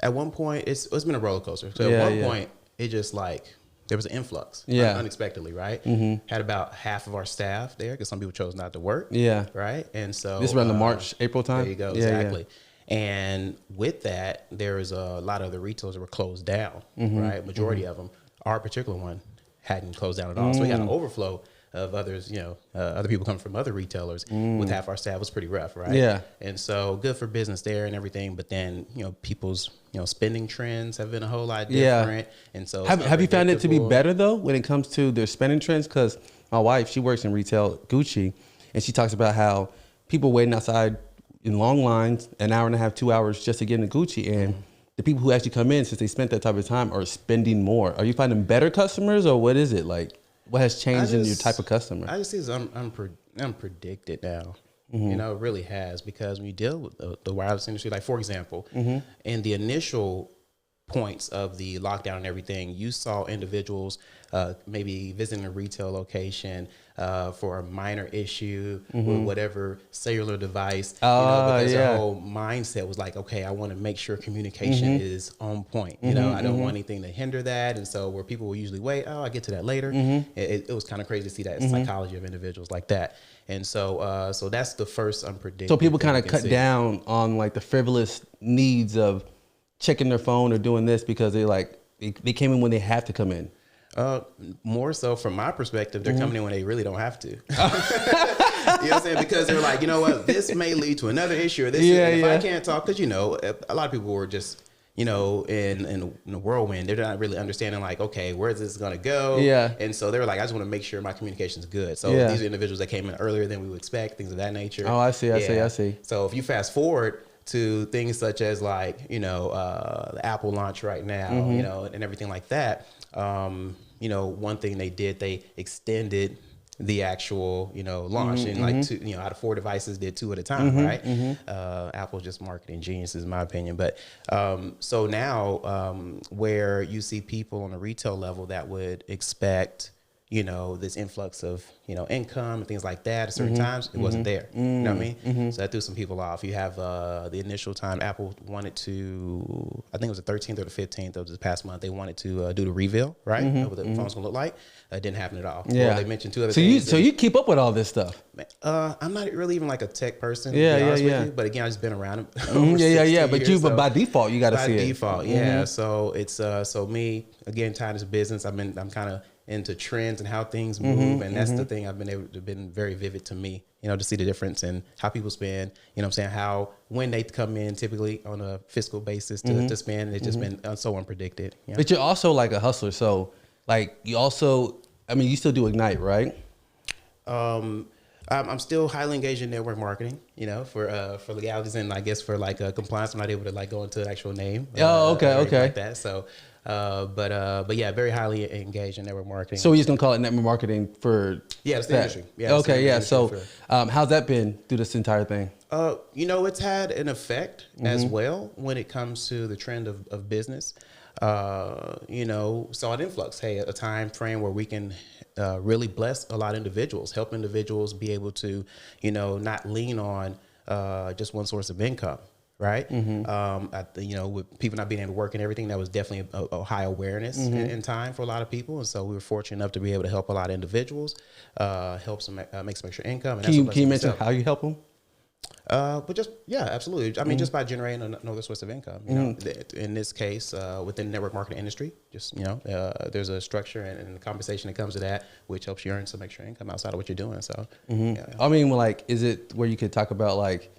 at one point, it's been a roller coaster. So at one point, it just like, there was an influx, unexpectedly, right? Had about half of our staff there because some people chose not to work, right? And so this around the March, April time. There you go, exactly. And with that, there was a lot of the retailers that were closed down, right? Majority of them. Our particular one hadn't closed down at all, so we had an overflow of others, other people coming from other retailers with half our staff. Was pretty rough, right? Yeah. And so good for business there and everything, but then people's spending trends have been a whole lot different. And so have you found it to be better though when it comes to their spending trends? Because my wife, she works in retail Gucci, and she talks about how people waiting outside in long lines, an hour and a half, 2 hours just to get into Gucci, and the people who actually come in, since they spent that type of time, are spending more. Are you finding better customers, or what is it like? What has changed in your type of customer? I just see it's unpredicted now. It really has, because when you deal with the wireless industry, like for example, in the initial points of the lockdown and everything, you saw individuals maybe visiting a retail location for a minor issue with whatever cellular device, because their whole mindset was like, okay, I want to make sure communication is on point. I don't want anything to hinder that. And so where people will usually wait, I'll get to that later. It was kind of crazy to see that psychology of individuals like that. And so so that's the first unpredictable. So people kind of cut down on like the frivolous needs of checking their phone or doing this because they came in when they have to come in. More so from my perspective, they're coming in when they really don't have to. You know what I'm saying? Because they're like, you know what, this may lead to another issue, or this. And if I can't talk, because a lot of people were just in a whirlwind. They're not really understanding like, okay, where is this going to go? Yeah. And so they were like, I just want to make sure my communication is good. So these are individuals that came in earlier than we would expect, things of that nature. Oh, I see. I see. So if you fast forward to things such as like, the Apple launch right now, and everything like that. One thing they did, they extended the actual, launch, and like two, out of 4 devices, did 2 at a time, right? Apple's just marketing geniuses, in my opinion. But so now where you see people on a retail level that would expect, this influx of, income and things like that at certain times, it wasn't there. You know what I mean? So that threw some people off. You have the initial time Apple wanted to, I think it was the 13th or the 15th of this past month, they wanted to do the reveal, right? What the phone's gonna look like. It didn't happen at all. Yeah. Well, they mentioned 2 other things. So you keep up with all this stuff? I'm not really even like a tech person, to be honest with you. But again, I've just been around it. But by default, you got to see it. By default, yeah. So it's so me, again, tied to business. I'm kind of into trends and how things move, and that's the thing I've been very vivid to me, to see the difference in how people spend, how when they come in typically on a fiscal basis to spend, it's just been so unpredicted. But you're also like a hustler, so like you also, you still do Ignite, right? I'm still highly engaged in network marketing, for legalities, and I guess for like compliance. I'm not able to like go into an actual name. Okay. Like that. So, but yeah, very highly engaged in network marketing. So we're just gonna call it network marketing for it's the industry. Yeah. Okay. Yeah. So, how's that been through this entire thing? It's had an effect as well when it comes to the trend of business. Saw an influx. Hey, a time frame where we can really bless a lot of individuals, help individuals be able to, not lean on just one source of income, right? With people not being able to work and everything, that was definitely a high awareness in time for a lot of people. And so we were fortunate enough to be able to help a lot of individuals, help some make some extra income. And can you mention how you help them? But absolutely. Just by generating another source of income, in this case, within the network marketing industry, there's a structure and a compensation that comes to that, which helps you earn some extra income outside of what you're doing. So, is it where you could talk about like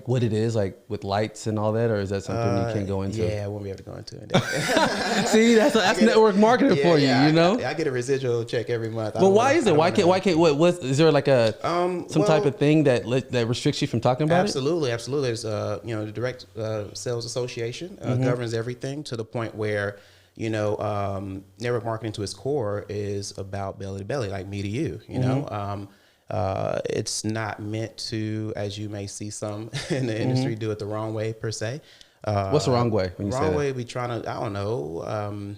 what it is, like with lights and all that, or is that something you can't go into? Yeah, I won't be able to go into it. See, that's network marketing for you, I get a residual check every month. Well, why is it? Why can't? What is there like a some type of thing that restricts you from talking about it? Absolutely. There's the Direct Sales Association governs everything to the point where network marketing to its core is about belly to belly, like me to you, you know. It's not meant to, as you may see some in the industry, do it the wrong way per se. What's the wrong way? When you say wrong that? way, we trying to, I don't know,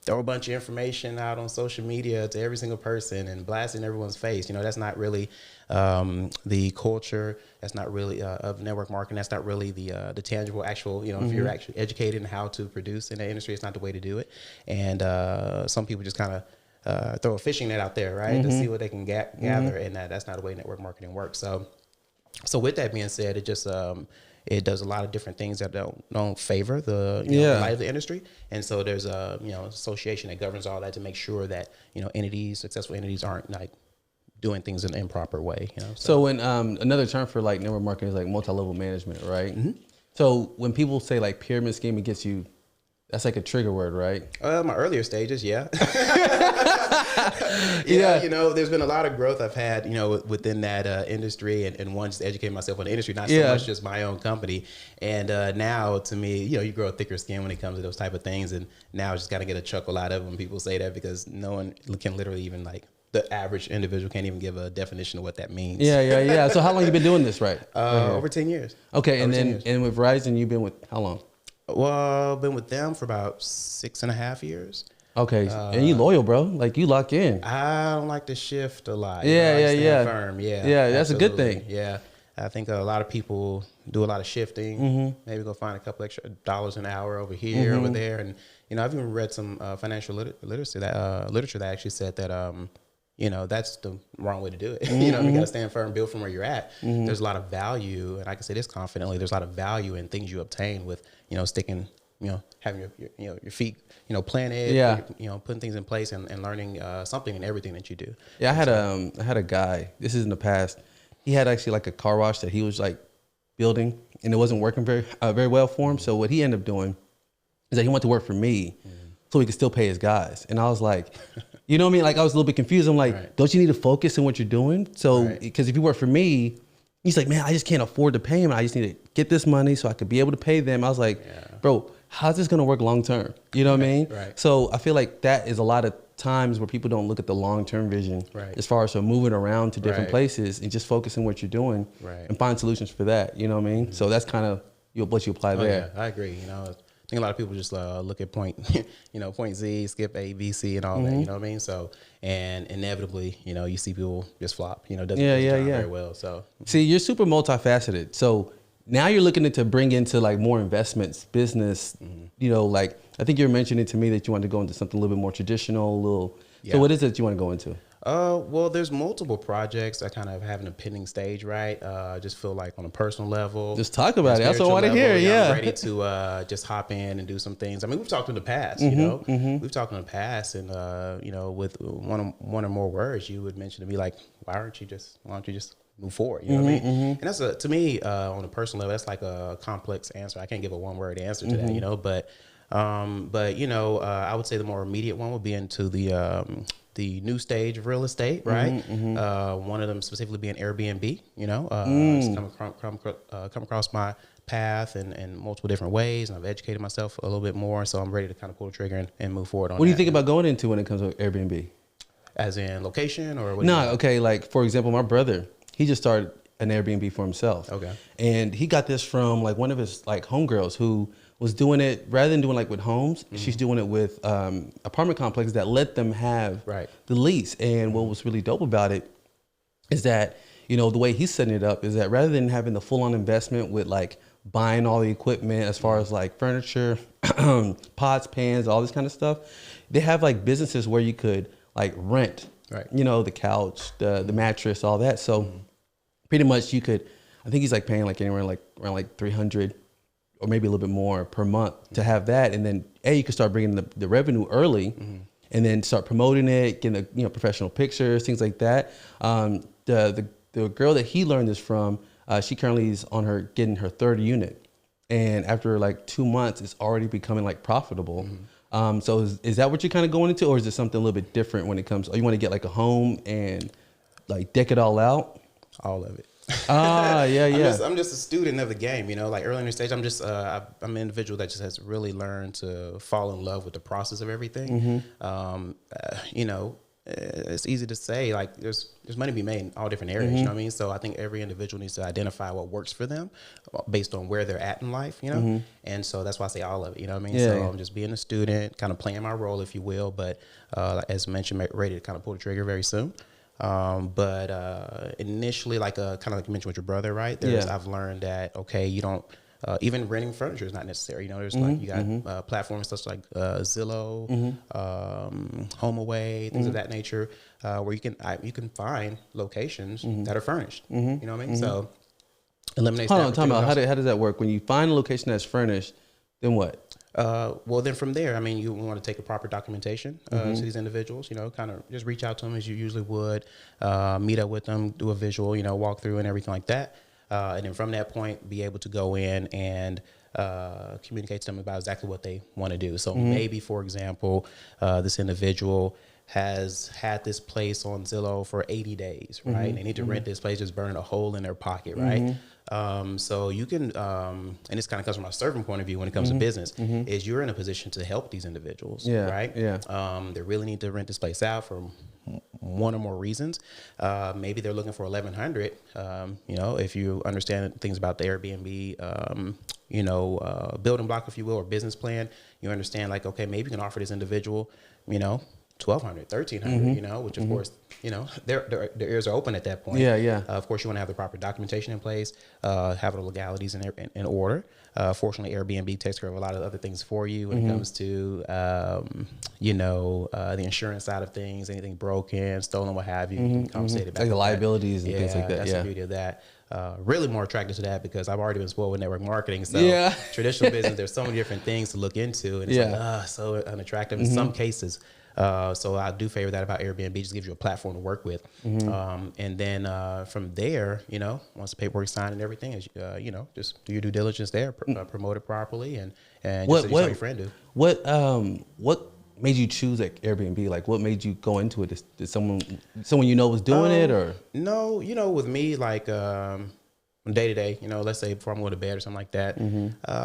throw a bunch of information out on social media to every single person and blast in everyone's face. You know, that's not really the culture. That's not really of network marketing. That's not really the tangible, actual, you know, if you're actually educated in how to produce in the industry, it's not the way to do it. And some people just kind of throw a fishing net out there, right, to see what they can gather. And that's not the way network marketing works. So with that being said, it just it does a lot of different things that don't favor the light of the industry, and so there's a association that governs all that to make sure that successful entities aren't like doing things in an improper way. So when another term for like network marketing is like multi-level management, right? So when people say like pyramid scheme, it gets you. That's like a trigger word, right? My earlier stages, yeah. Yeah. There's been a lot of growth I've had, within that industry and one, just educating myself on the industry, not so much just my own company. And now to me, you grow a thicker skin when it comes to those type of things. And now I just got to get a chuckle out of when people say that, because no one can literally even the average individual can't even give a definition of what that means. Yeah. So how long you been doing this, right? Over 10 years. Okay. And with Verizon, you've been with how long? Well, I've been with them for about 6.5 years. Okay, and you loyal, bro. Like you lock in. I don't like to shift a lot. Yeah. Firm. Yeah, that's a good thing. Yeah, I think a lot of people do a lot of shifting. Maybe go find a couple extra dollars an hour over here, over there, and I've even read some financial literature that actually said that that's the wrong way to do it. You got to stand firm, build from where you're at. There's a lot of value, and I can say this confidently. There's a lot of value in things you obtain with sticking. Having your feet, planted, putting things in place and learning something in everything that you do. Yeah, I had a guy, this is in the past. He had actually like a car wash that he was like building, and it wasn't working very well for him. So what he ended up doing is that he went to work for me so he could still pay his guys. And I was like, you know what I mean? Like I was a little bit confused. I'm like, don't you need to focus on what you're doing? So, because if you work for me, he's like, man, I just can't afford to pay him. I just need to get this money so I could be able to pay them. I was like, bro, how's this going to work long term? You know what I mean? Right. So I feel like that is a lot of times where people don't look at the long term vision as far as moving around to different places and just focus on what you're doing and find solutions for that. You know what I mean? So that's kind of what you apply there. Yeah, I agree. I think a lot of people just look at point Z, skip A, B, C, and all that. You know what I mean? So, and inevitably, you see people just flop. Doesn't very well. So, see, you're super multifaceted. So now you're looking to bring into like more investments, business. Like I think you're mentioning to me that you want to go into something a little bit more traditional. So what is it you want to go into? Well, there's multiple projects I kind of have in a pending stage, right? I just feel like on a personal level. Just talk about it. That's what I want to hear. Yeah. I'm ready to just hop in and do some things. I mean, we've talked in the past, we've talked in the past, and with one or more words, you would mention to me like, why don't you just move forward? You know what I mean? And that's to me, on a personal level, that's like a complex answer. I can't give a one word answer to that, but I would say the more immediate one would be into the new stage of real estate, right? One of them specifically being Airbnb. It's come across my path in multiple different ways, and I've educated myself a little bit more, so I'm ready to kind of pull the trigger and move forward on. What do you think about going into when it comes to Airbnb? As in location or what? No, okay. Like for example, my brother, he just started an Airbnb for himself. Okay. And he got this from like one of his like homegirls who was doing it rather than doing like with homes. She's doing it with apartment complexes that let them have the lease. And what was really dope about it is that, the way he's setting it up is that rather than having the full on investment with like buying all the equipment as far as like furniture, pots, pans, all this kind of stuff, they have like businesses where you could like rent, the couch, the mattress, all that. So pretty much you could, I think he's like paying like anywhere like around like $300 or maybe a little bit more per month to have that. And then you could start bringing the revenue early and then start promoting it, getting professional pictures, things like that. The girl that he learned this from, she currently is on getting her third unit. And after like 2 months, it's already becoming like profitable. So is that what you're kind of going into, or is it something a little bit different when it comes, or you want to get like a home and like deck it all out? All of it. Yeah. I'm just a student of the game, you know, like early in the stage, I'm just, I'm an individual that just has really learned to fall in love with the process of everything. You know, it's easy to say, like there's money to be made in all different areas, you know what I mean? So I think every individual needs to identify what works for them based on where they're at in life, you know? And so that's why I say all of it, you know what I mean? So I'm just being a student, kind of playing my role, if you will, but as mentioned, ready to kind of pull the trigger very soon. But initially, like kind of like you mentioned with your brother, right? I've learned that, okay, you don't, even renting furniture is not necessary. You know, there's like, you got platforms such like Zillow, HomeAway, things of that nature, where you can find locations that are furnished. You know what I mean? So eliminates Hold on, how does that work? When you find a location that's furnished, then what? Well, then from there, I mean, you want to take a proper documentation to these individuals, you know, kind of just reach out to them as you usually would, meet up with them, do a visual, you know, walk through and everything like that. And then from that point, be able to go in and communicate to them about exactly what they want to do. So maybe, for example, this individual has had this place on Zillow for 80 days, right? And they need to rent this place, just burning a hole in their pocket, right? So you can, and this kind of comes from a servant point of view when it comes to business, is you're in a position to help these individuals, right? They really need to rent this place out for one or more reasons. Maybe they're looking for 1,100. You know, if you understand things about the Airbnb, you know, building block, if you will, or business plan, you understand like, okay, maybe you can offer this individual, you know, 1,200, 1,300, you know, which of course, you know, their ears are open at that point. Of course, you want to have the proper documentation in place, have the legalities in order. Fortunately, Airbnb takes care of a lot of other things for you when it comes to, you know, the insurance side of things, anything broken, stolen, what have you, you can compensate it back. Like the liabilities and things like that. That's the beauty of that. Really more attracted to that because I've already been spoiled with network marketing. So traditional business, there's so many different things to look into, and it's like, so unattractive in some cases. So I do favor that about Airbnb. Just gives you a platform to work with. And then from there, you know, once the paperwork's signed and everything, you know, just do your due diligence there, promote it properly, and just what your friend do. What made you choose like Airbnb? Like, what made you go into it? Did someone you know was doing it, or? No, you know, with me, like day to day, you know, let's say before I'm going to bed or something like that,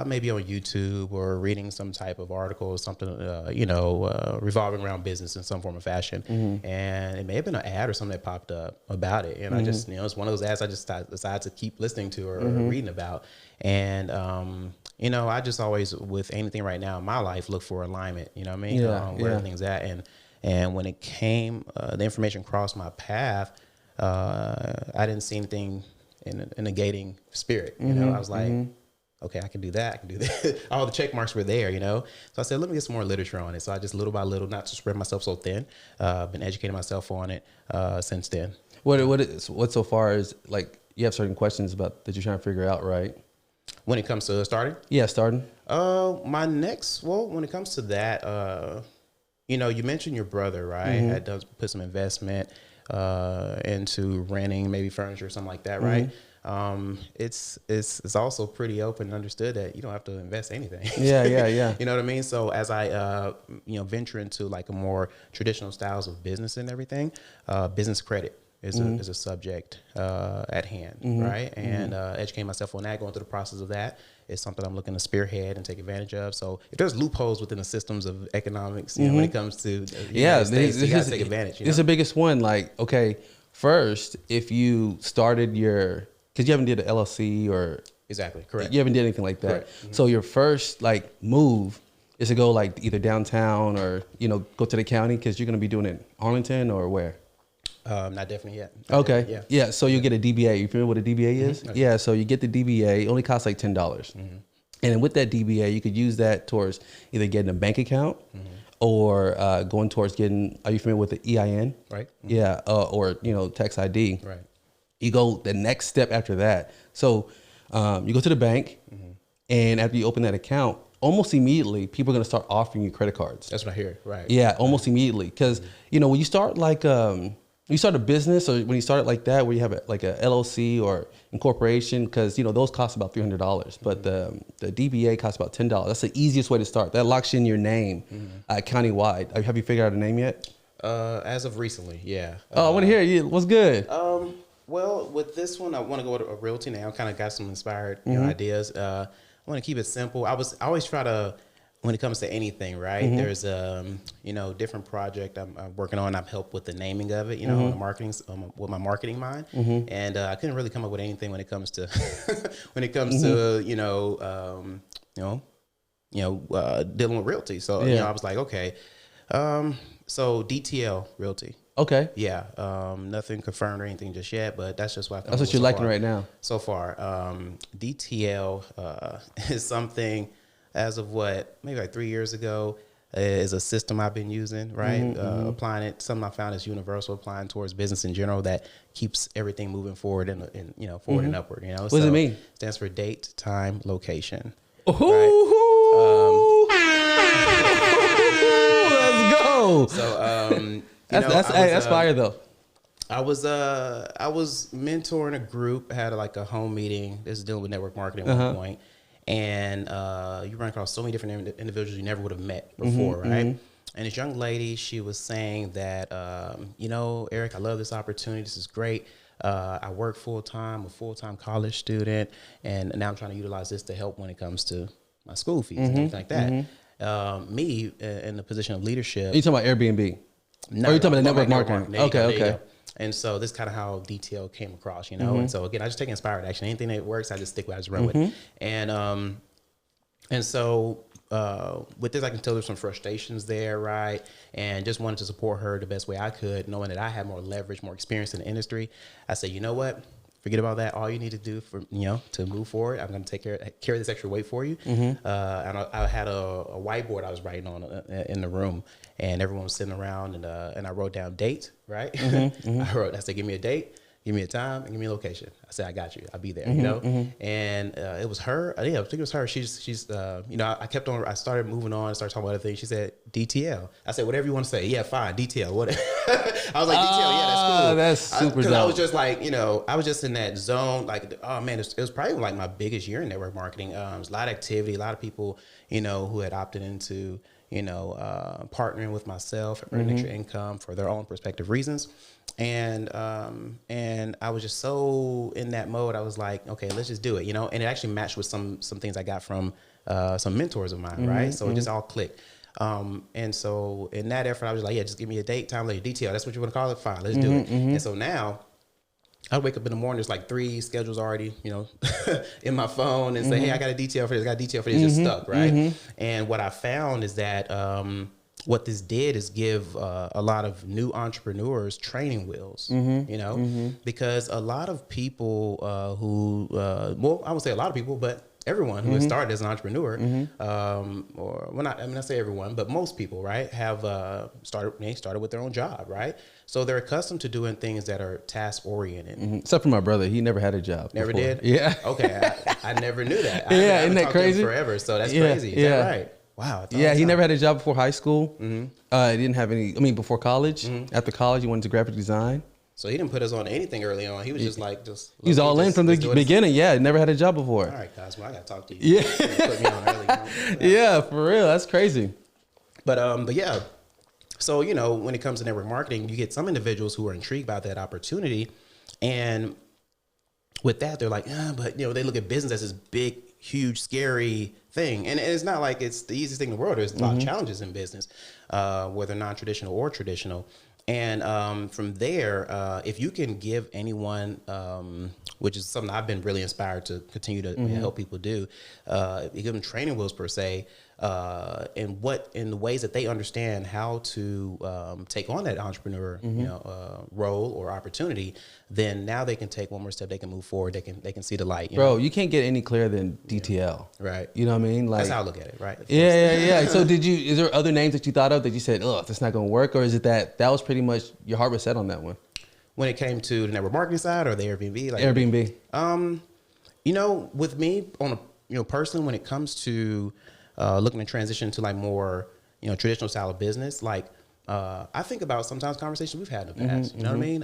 maybe on YouTube or reading some type of article or something, you know, revolving around business in some form or fashion. And it may have been an ad or something that popped up about it. And I just, you know, it's one of those ads I just decided to keep listening to or reading about. And, you know, I just always, with anything right now in my life, look for alignment, you know what I mean? Where everything's at. And when it came, the information crossed my path, I didn't see anything in a negating spirit, you know. I was like, okay, I can do that, I can do that. All the check marks were there, you know. So I said, let me get some more literature on it. So I just little by little, not to spread myself so thin, been educating myself on it since then. What so far is like you have certain questions about that you're trying to figure out, right? When it comes to starting? Yeah, starting. When it comes to that, you know, you mentioned your brother, right? Had done put some investment into renting maybe furniture or something like that, right? It's also pretty open and understood that you don't have to invest anything. Yeah. You know what I mean? So as I you know, venture into like a more traditional styles of business and everything, business credit is a subject at hand, right? And educating myself on that, going through the process of that is something I'm looking to spearhead and take advantage of. So if there's loopholes within the systems of economics, you know, when it comes to States, you got to take advantage. You know? It's the biggest one. Like, okay, first, if you started because you haven't did an LLC or exactly correct, you haven't did anything like that. So your first like move is to go like either downtown or, you know, go to the county because you're going to be doing it in Arlington or where? Not definitely yet. Okay. Yeah. So you get a DBA. You familiar with what a DBA is? Okay. Yeah. So you get the DBA. It only costs like $10. And with that DBA, you could use that towards either getting a bank account or going towards getting. Are you familiar with the EIN? Right. Yeah. Or, you know, tax ID. Right. You go the next step after that. So you go to the bank, and after you open that account, almost immediately people are going to start offering you credit cards. That's what I hear. Right. Yeah. Almost immediately, because you know when you start like. You start a business, or when you start it like that, where you have a LLC or incorporation, because you know those cost about $300, but the DBA costs about $10. That's the easiest way to start. That locks in your name countywide. Have you figured out a name yet? As of recently, yeah. I want to hear you. What's good? Well, with this one, I want to go to a realty now. Kind of got some inspired ideas. I want to keep it simple. I always try to, when it comes to anything, right? There's different project I'm working on. I've helped with the naming of it, on the marketing, with my marketing mind, and I couldn't really come up with anything when it comes to dealing with realty. So I was like, okay, so DTL Realty. Okay. Yeah. Nothing confirmed or anything just yet, but that's just what That's what you're liking right now. So far. DTL is something as of maybe like 3 years ago, is a system I've been using, right? Applying it, something I found is universal, applying towards business in general that keeps everything moving forward and forward and upward, What does it mean? Stands for date, time, location. Ooh, let's go. So, that's fire though. I was mentoring a group, had like a home meeting. This is dealing with network marketing at one point. And you run across so many different individuals you never would have met before, right? And this young lady, she was saying that, Eric, I love this opportunity. This is great. I work full-time, a full-time college student, and now I'm trying to utilize this to help when it comes to my school fees and things like that. Me, in the position of leadership. Are you talking about Airbnb? No, or are you talking about network marketing? Okay. And so this is kind of how DTL came across, And so again, I just take inspired action. Anything that works, I just stick with. I just run with it. And so with this, I can tell there's some frustrations there, right? And just wanted to support her the best way I could, knowing that I had more leverage, more experience in the industry. I said, you know what? Forget about that. All you need to do for to move forward, I'm going to carry this extra weight for you. And I had a whiteboard I was writing on in the room, and everyone was sitting around, and I wrote down date, right? I said, give me a date, give me a time, and give me a location. I said, I got you. I'll be there, And it was her. I think it was her. She's I kept on. I started moving on. Started talking about other things. She said DTL. I said, whatever you want to say. Yeah, fine. DTL. Whatever. I was like, DTL. Yeah, that's cool. That's super dope. I was just like, I was just in that zone. Like, oh man, it was probably like my biggest year in network marketing. There was a lot of activity, a lot of people, who had opted into, partnering with myself, earning extra income for their own prospective reasons. And I was just so in that mode. I was like, okay, let's just do it, and it actually matched with some things I got from some mentors of mine, right? So it just all clicked. And so in that effort, I was like, yeah, just give me a date, time, later, detail. That's what you want to call it? Fine, let's do it. And so now I wake up in the morning, there's like 3 schedules already, in my phone, and say, hey, I got a detail for this, I got a detail for this, just stuck, right? And what I found is that what this did is give a lot of new entrepreneurs training wheels, because a lot of people I would say a lot of people, but everyone who has started as an entrepreneur, I say everyone, but most people, right, have started with their own job, right? So they're accustomed to doing things that are task oriented. Except for my brother, he never had a job. Never before. did? Yeah. Okay, I never knew that. Yeah, isn't that crazy? Forever, so that's crazy. Is that right? Wow. Yeah, he never had a job before high school. He didn't have any. Before college. After college, he went into graphic design. So he didn't put us on anything early on. He was just he's all in from the beginning. Yeah, never had a job before. All right, guys. Well, I got to talk to you. Yeah. Put me on early. Yeah, for real. That's crazy. But yeah. So, when it comes to network marketing, you get some individuals who are intrigued by that opportunity. And with that, they're like, but, they look at business as this big, huge, scary thing. And it's not like it's the easiest thing in the world. There's a lot of challenges in business, whether non-traditional or traditional. And from there, if you can give anyone, which is something I've been really inspired to continue to help people do, you give them training wheels per se, in the ways that they understand how to take on that entrepreneur role or opportunity, then now they can take one more step. They can move forward. They can see the light. Bro, you can't get any clearer than DTL. Right. You know what I mean? Like, that's how I look at it, right? Yeah. So is there other names that you thought of that you said, oh, that's not going to work? Or is it that was pretty much your heart was set on that one? When it came to the network marketing side or the Airbnb? Airbnb. With me on a, personally, when it comes to looking to transition to like more, traditional style of business, like I think about sometimes conversations we've had in the past, you know what I mean?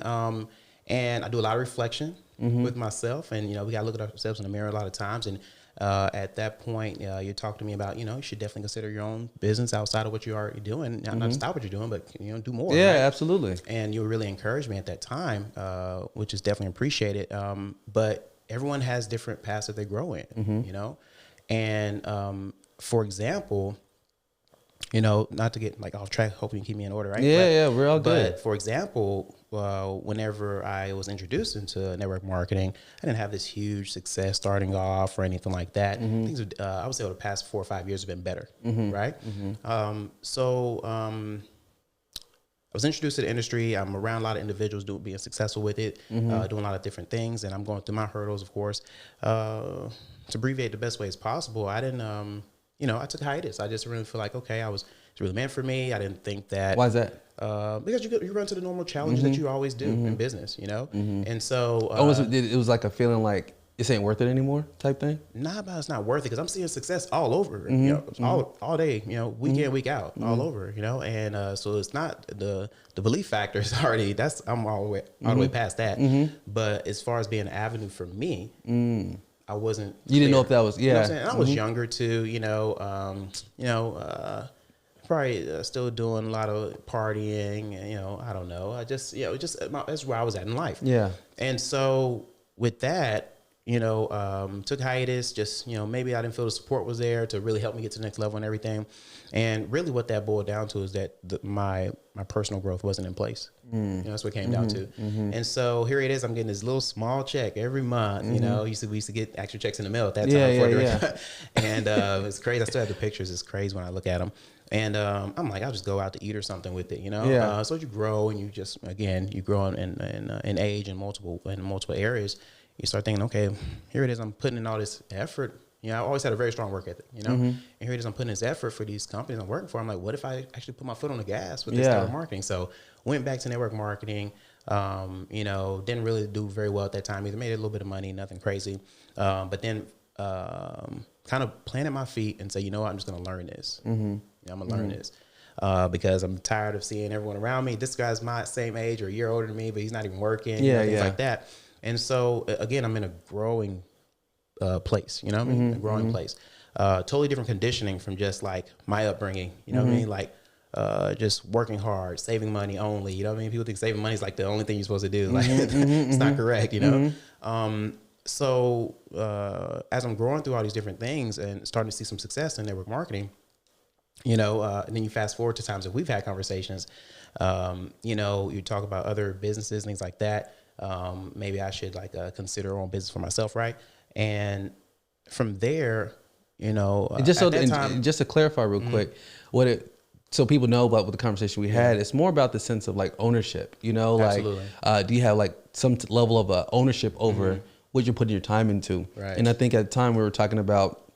And I do a lot of reflection with myself, and, we got to look at ourselves in the mirror a lot of times. And At that point, you talk to me about, you should definitely consider your own business outside of what you're already doing. Not stop what you're doing, but, do more. Yeah, right? absolutely. And you really encouraged me at that time, which is definitely appreciated. But everyone has different paths that they grow in, And for example, not to get like off track, hoping you keep me in order, right? Yeah, we're all good. But for example, whenever I was introduced into network marketing, I didn't have this huge success starting off or anything like that. Things would, I would say over the past 4 or 5 years have been better, right? I was introduced to the industry. I'm around a lot of individuals being successful with it, doing a lot of different things, and I'm going through my hurdles, of course. To abbreviate the best way as possible, I didn't, I took a hiatus. I just really feel like, okay, it's really meant for me. I didn't think that. Why is that? Because you run into the normal challenges that you always do in business, And so. It was like a feeling like this ain't worth it anymore type thing? Nah, but it's not worth it because I'm seeing success all over, all day, week in, week out, all over, and so it's not the belief factor is already, I'm all the way past that. But as far as being an avenue for me, I wasn't. You didn't know if that was, You know what I'm saying? And I was younger too, probably still doing a lot of partying, and, I don't know. I just, that's where I was at in life. Yeah. And so with that, took hiatus, just, maybe I didn't feel the support was there to really help me get to the next level and everything. And really what that boiled down to is that my personal growth wasn't in place. That's what it came down to. And so here it is, I'm getting this little small check every month, we used to get extra checks in the mail at that time. And it's crazy. I still have the pictures. It's crazy when I look at them. And I'm like, I'll just go out to eat or something with it, so you grow and you just, again, you grow in age in multiple areas. You start thinking, okay, here it is. I'm putting in all this effort. I always had a very strong work ethic, And here it is. I'm putting this effort for these companies I'm working for. I'm like, what if I actually put my foot on the gas with this network marketing? So went back to network marketing, didn't really do very well at that time either. Made a little bit of money, nothing crazy. But then kind of planted my feet and say, you know what, I'm just going to learn this. I'm going to learn this. Because I'm tired of seeing everyone around me. This guy's my same age or a year older than me, but he's not even working, things like that. And so again, I'm in a growing place, a growing place. Totally different conditioning from just like my upbringing, like just working hard, saving money only, People think saving money is like the only thing you're supposed to do. Like it's not correct, So as I'm growing through all these different things and starting to see some success in network marketing, and then you fast forward to times that we've had conversations, you talk about other businesses, things like that. Maybe I should consider own business for myself. Right. And from there, just to clarify real quick, so people know about what the conversation we had, it's more about the sense of like ownership, Absolutely. Do you have like some level of ownership over what you're putting your time into? Right. And I think at the time we were talking about,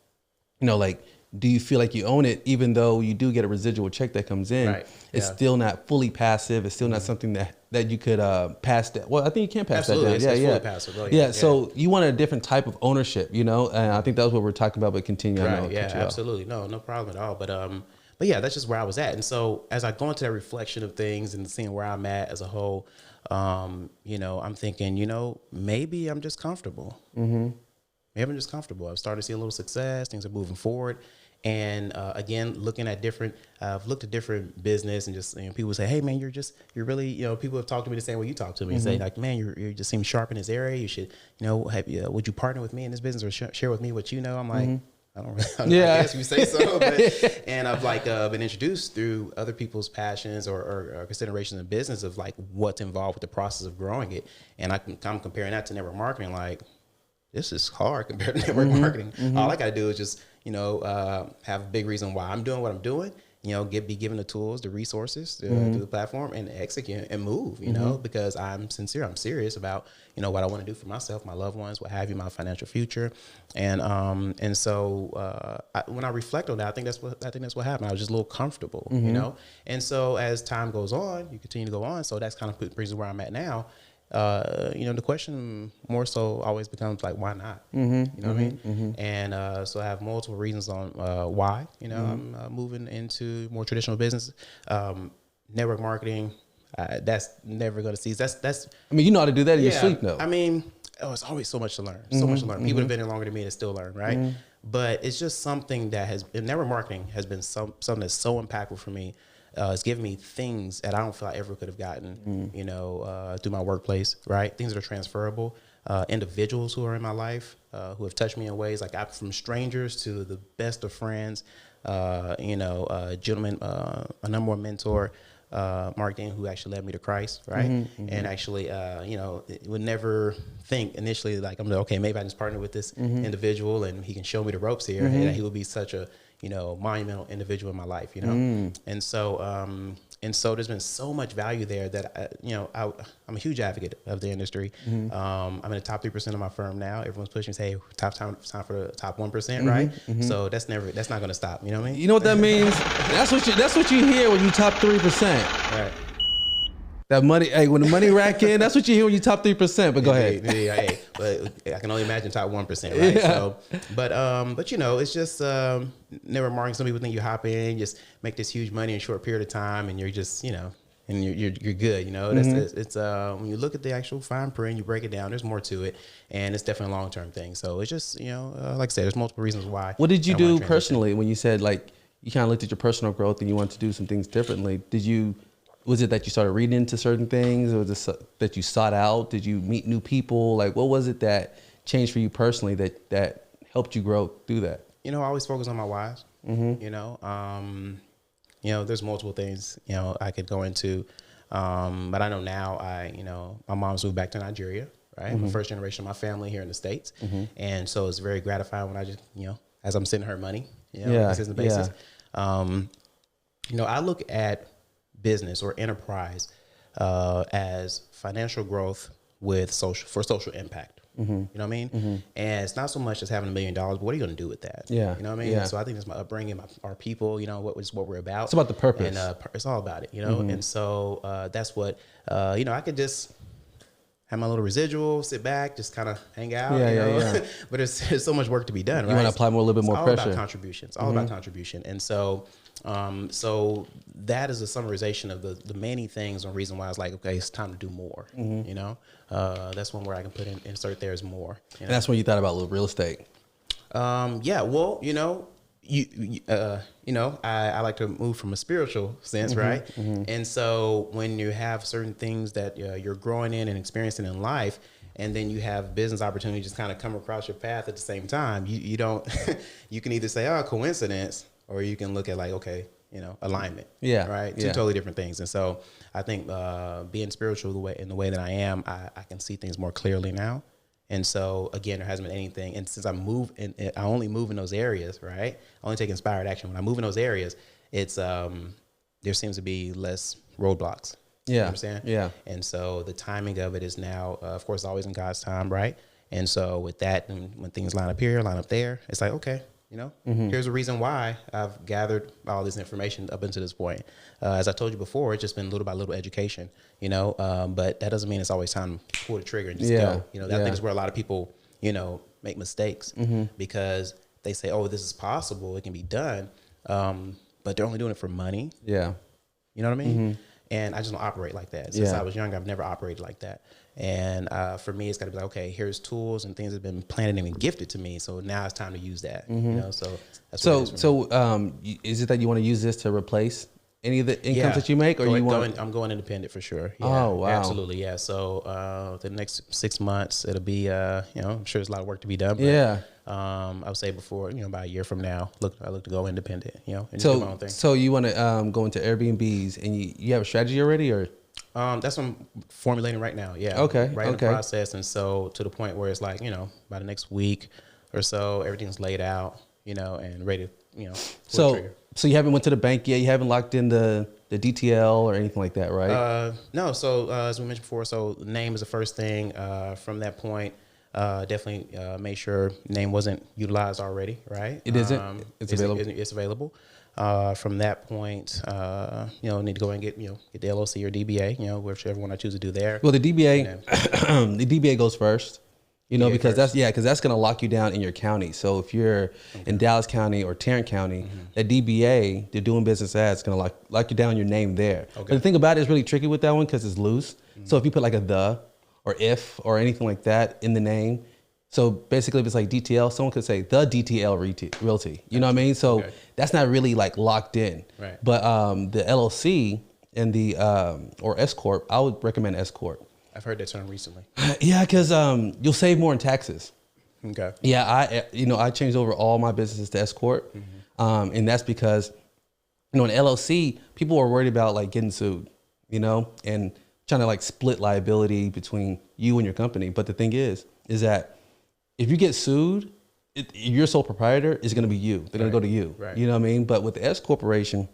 do you feel like you own it, even though you do get a residual check that comes in? Right. It's still not fully passive. It's still not something that you could pass that. Well, I think you can pass that down. It's fully passive. Really. Yeah. So you want a different type of ownership, and I think that was what we're talking about. But continue. Right. Yeah. Absolutely. No problem at all. But yeah, that's just where I was at. And so as I go into that reflection of things and seeing where I'm at as a whole, I'm thinking, maybe I'm just comfortable. Maybe I'm just comfortable. I've started to see a little success. Things are moving forward. And again, I've looked at different business and just, people say, hey man, you're really, people have talked to me the same way you talk to me and say like, man, you just seem sharp in this area. You should, would you partner with me in this business or share with me what you know? I'm like, I don't really, I guess you say so. But, and I've been introduced through other people's passions or considerations in business of like what's involved with the process of growing it. And I'm comparing that to network marketing. Like, this is hard compared to network marketing. All I got to do is just, have a big reason why I'm doing what I'm doing, be given the tools, the resources to the platform and execute and move, because I'm sincere. I'm serious about, what I want to do for myself, my loved ones, what have you, my financial future. And so when I reflect on that, I think that's what happened. I was just a little comfortable, and so as time goes on, you continue to go on. So that's kind of brings me where I'm at now. The question more so always becomes like, why not? You know what I mean? And so I have multiple reasons on why. I'm moving into more traditional business, network marketing. That's never going to cease. That's. I mean, you know how to do that in your sleep, though. I mean, it's always so much to learn. So much to learn. People have been here longer than me and still learn, right? but it's just something that has been, network marketing has been something that's so impactful for me. It's given me things that I don't feel I ever could have gotten, you know, through my workplace, right? Things that are transferable. Individuals who are in my life, who have touched me in ways like from strangers to the best of friends, you know, a gentleman, a number one mentor, Mark Dean, who actually led me to Christ, right? And actually, you know, would never think initially like, I'm like, okay, maybe I just partner with this individual and he can show me the ropes here, and that he will be such a, you know, monumental individual in my life, you know? And so there's been so much value there that, you know, I'm a huge advocate of the industry. I'm in the top 3% of my firm now. Everyone's pushing, say, hey, time for the top 1%, right? So that's not going to stop. You know what I mean? You know what that means? That's what you hear when you top 3%. Right. That money, hey, when the money rack in, that's what you hear when you top 3%. But go ahead. Yeah, hey, but I can only imagine top 1%, right? Yeah. So, but you know, it's just never marking. Some people think you hop in, just make this huge money in a short period of time, and you're just, you know, and you're good. You know, it's when you look at the actual fine print, you break it down. There's more to it, and it's definitely a long term thing. So it's just, you know, like I said, there's multiple reasons why. What did you do personally when you said like you kind of looked at your personal growth and you wanted to do some things differently? Was it that you started reading into certain things, or was it that you sought out? Did you meet new people? Like, what was it that changed for you personally that helped you grow through that? You know, I always focus on my whys. You know, there's multiple things, you know, I could go into, but I know now you know, my mom's moved back to Nigeria, right? I'm the first generation of my family here in the States. And so it's very gratifying when I just, you know, as I'm sending her money, you know, on a consistent basis. You know, I look at business or enterprise as financial growth with social impact. You know what I mean? And it's not so much as having $1 million, but what are you going to do with that? Yeah. You know what I mean? Yeah. So I think that's my upbringing, our people, you know, what we're about. It's about the purpose. And it's all about it, you know? And so that's what, you know, I could just have my little residual, sit back, just kind of hang out, you know? But there's so much work to be done, right? You want to apply a little bit more pressure. It's all about contribution. It's all about contribution. And so, so that is a summarization of the many things and reason why I was like, okay, it's time to do more, you know? That's one where I can insert there is more. You know? And that's when you thought about real estate. Yeah, well, you know, you know, I like to move from a spiritual sense, right? And so when you have certain things that you're growing in and experiencing in life, and then you have business opportunities just kind of come across your path at the same time, you don't, you can either say, oh, coincidence, or you can look at like, okay, you know, alignment. Yeah. Right. Two totally different things. And so I think being spiritual in the way that I am, I can see things more clearly now. And so again, there hasn't been anything. And since I only move in those areas, right? I only take inspired action. When I move in those areas, it's there seems to be less roadblocks. Yeah. You know what I'm saying? Yeah. And so the timing of it is now, of course, always in God's time, right? And so with that, and when things line up here, line up there, it's like, okay, you know, here's a reason why I've gathered all this information up until this point. As I told you before, it's just been little by little education, you know, but that doesn't mean it's always time to pull the trigger and just go. You know, that I think is where a lot of people, you know, make mistakes because they say, oh, this is possible, it can be done, but they're only doing it for money. Yeah. You know what I mean? And I just don't operate like that. Since I was younger, I've never operated like that. And for me, it's got to be like, okay, here's tools and things that have been planted and gifted to me. So now it's time to use that. You know, so that's what it is for me. Is it that you want to use this to replace any of the incomes that you make, or I'm going independent for sure. Yeah, oh wow, absolutely, yeah. So the next 6 months, it'll be you know, I'm sure there's a lot of work to be done. But, I would say before, you know, about a year from now, I look to go independent. You know, and do my own thing. So you want to go into Airbnbs, and you have a strategy already, or? That's what I'm formulating right now. Yeah. Okay. Right in the process. And so to the point where it's like, you know, by the next week or so, everything's laid out, you know, and ready to, you know, so you haven't went to the bank yet? You haven't locked in the DTL or anything like that, right? No. So as we mentioned before, so name is the first thing. From that point, definitely made sure name wasn't utilized already, right? It isn't? It's available? It's available. From that point, you know, need to go and get the LLC or DBA, you know, whichever one I choose to do there. Well, the DBA, the DBA goes first, you know, because that's going to lock you down in your county. So if you're in Dallas County or Tarrant County, that DBA, they're doing business as, going to lock you down your name there. But the thing about it is really tricky with that one because it's loose. So if you put like a the or if or anything like that in the name, So basically, if it's like DTL, someone could say the DTL Realty. You know what I mean? So that's not really like locked in. Right. But the LLC and the or S corp, I would recommend S corp. I've heard that term recently. Yeah, because you'll save more in taxes. Okay. Yeah, I changed over all my businesses to S corp, and that's because in LLC, people are worried about like getting sued, and trying to like split liability between you and your company. But the thing is that if you get sued, your sole proprietor is going to be you. They're going to go to you. Right. You know what I mean? But with the S corporation,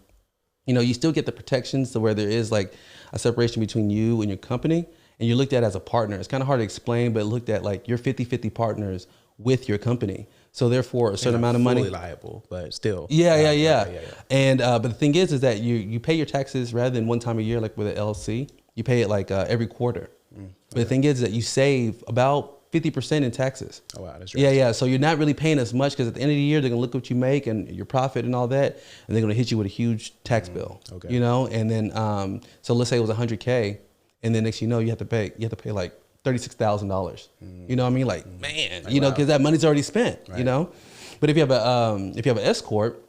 you still get the protections to where there is like a separation between you and your company, and you're looked at as a partner. It's kind of hard to explain, but looked at like you're 50-50 partners with your company. So therefore, a certain amount of money. Fully liable, but still. Yeah. And but the thing is that you pay your taxes rather than one time a year, like with an LLC. You pay it like every quarter. But the thing is that you save about 50% in taxes. Oh wow, that's right. Yeah. So you're not really paying as much because at the end of the year they're gonna look at what you make and your profit and all that, and they're gonna hit you with a huge tax bill. Okay. And then so let's say it was $100K, and then next you have to pay like $36,000. You know what I mean? Like, man, because that money's already spent. Right. But if you have an S corp,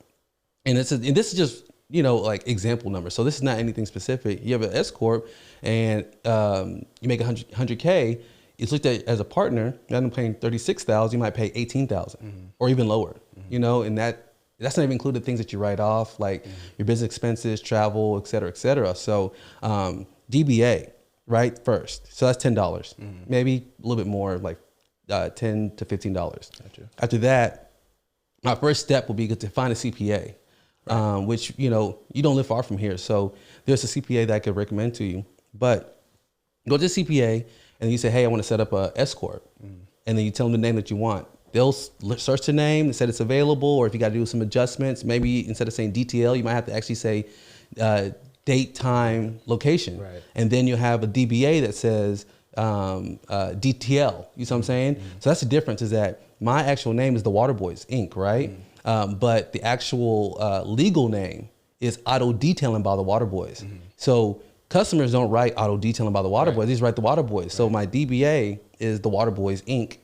and this is just like example number. So this is not anything specific. You have an S corp, and you make $100K. It's looked at as a partner. Rather than paying $36,000, you might pay $18,000 or even lower. And that's not even included things that you write off, like your business expenses, travel, et cetera, et cetera. So DBA. Right first, so that's $10, maybe a little bit more, like $10 to $15. Gotcha. After that, my first step will be to find a CPA, which you don't live far from here, so there's a CPA that I could recommend to you. But go to the CPA and you say, hey, I want to set up a S corp, and then you tell them the name that you want. They'll search the name and said it's available, or if you got to do some adjustments, maybe instead of saying DTL, you might have to actually say date, time, location. Right. And then you have a DBA that says DTL. You know what I'm saying? So that's the difference, is that my actual name is the Waterboys Inc., right? But the actual legal name is Auto Detailing by the Waterboys. So customers don't write Auto Detailing by the Waterboys. They just write the Waterboys. So my DBA is the Waterboys Inc.,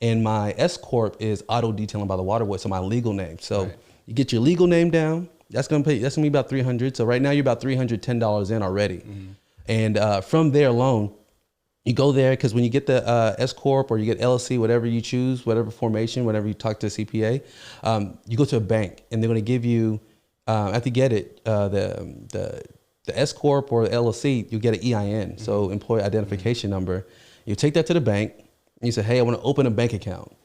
and my S corp is Auto Detailing by the Waterboys. So my legal name. So you get your legal name down. That's gonna be about $300. So right now you're about $310 in already, and from there alone, you go there, because when you get the S corp or you get LLC, whatever you choose, whatever formation, whenever you talk to a CPA, you go to a bank and they're gonna give you, after you get it, the S corp or the LLC, you get an EIN, so employee identification number. You take that to the bank and you say, hey, I want to open a bank account.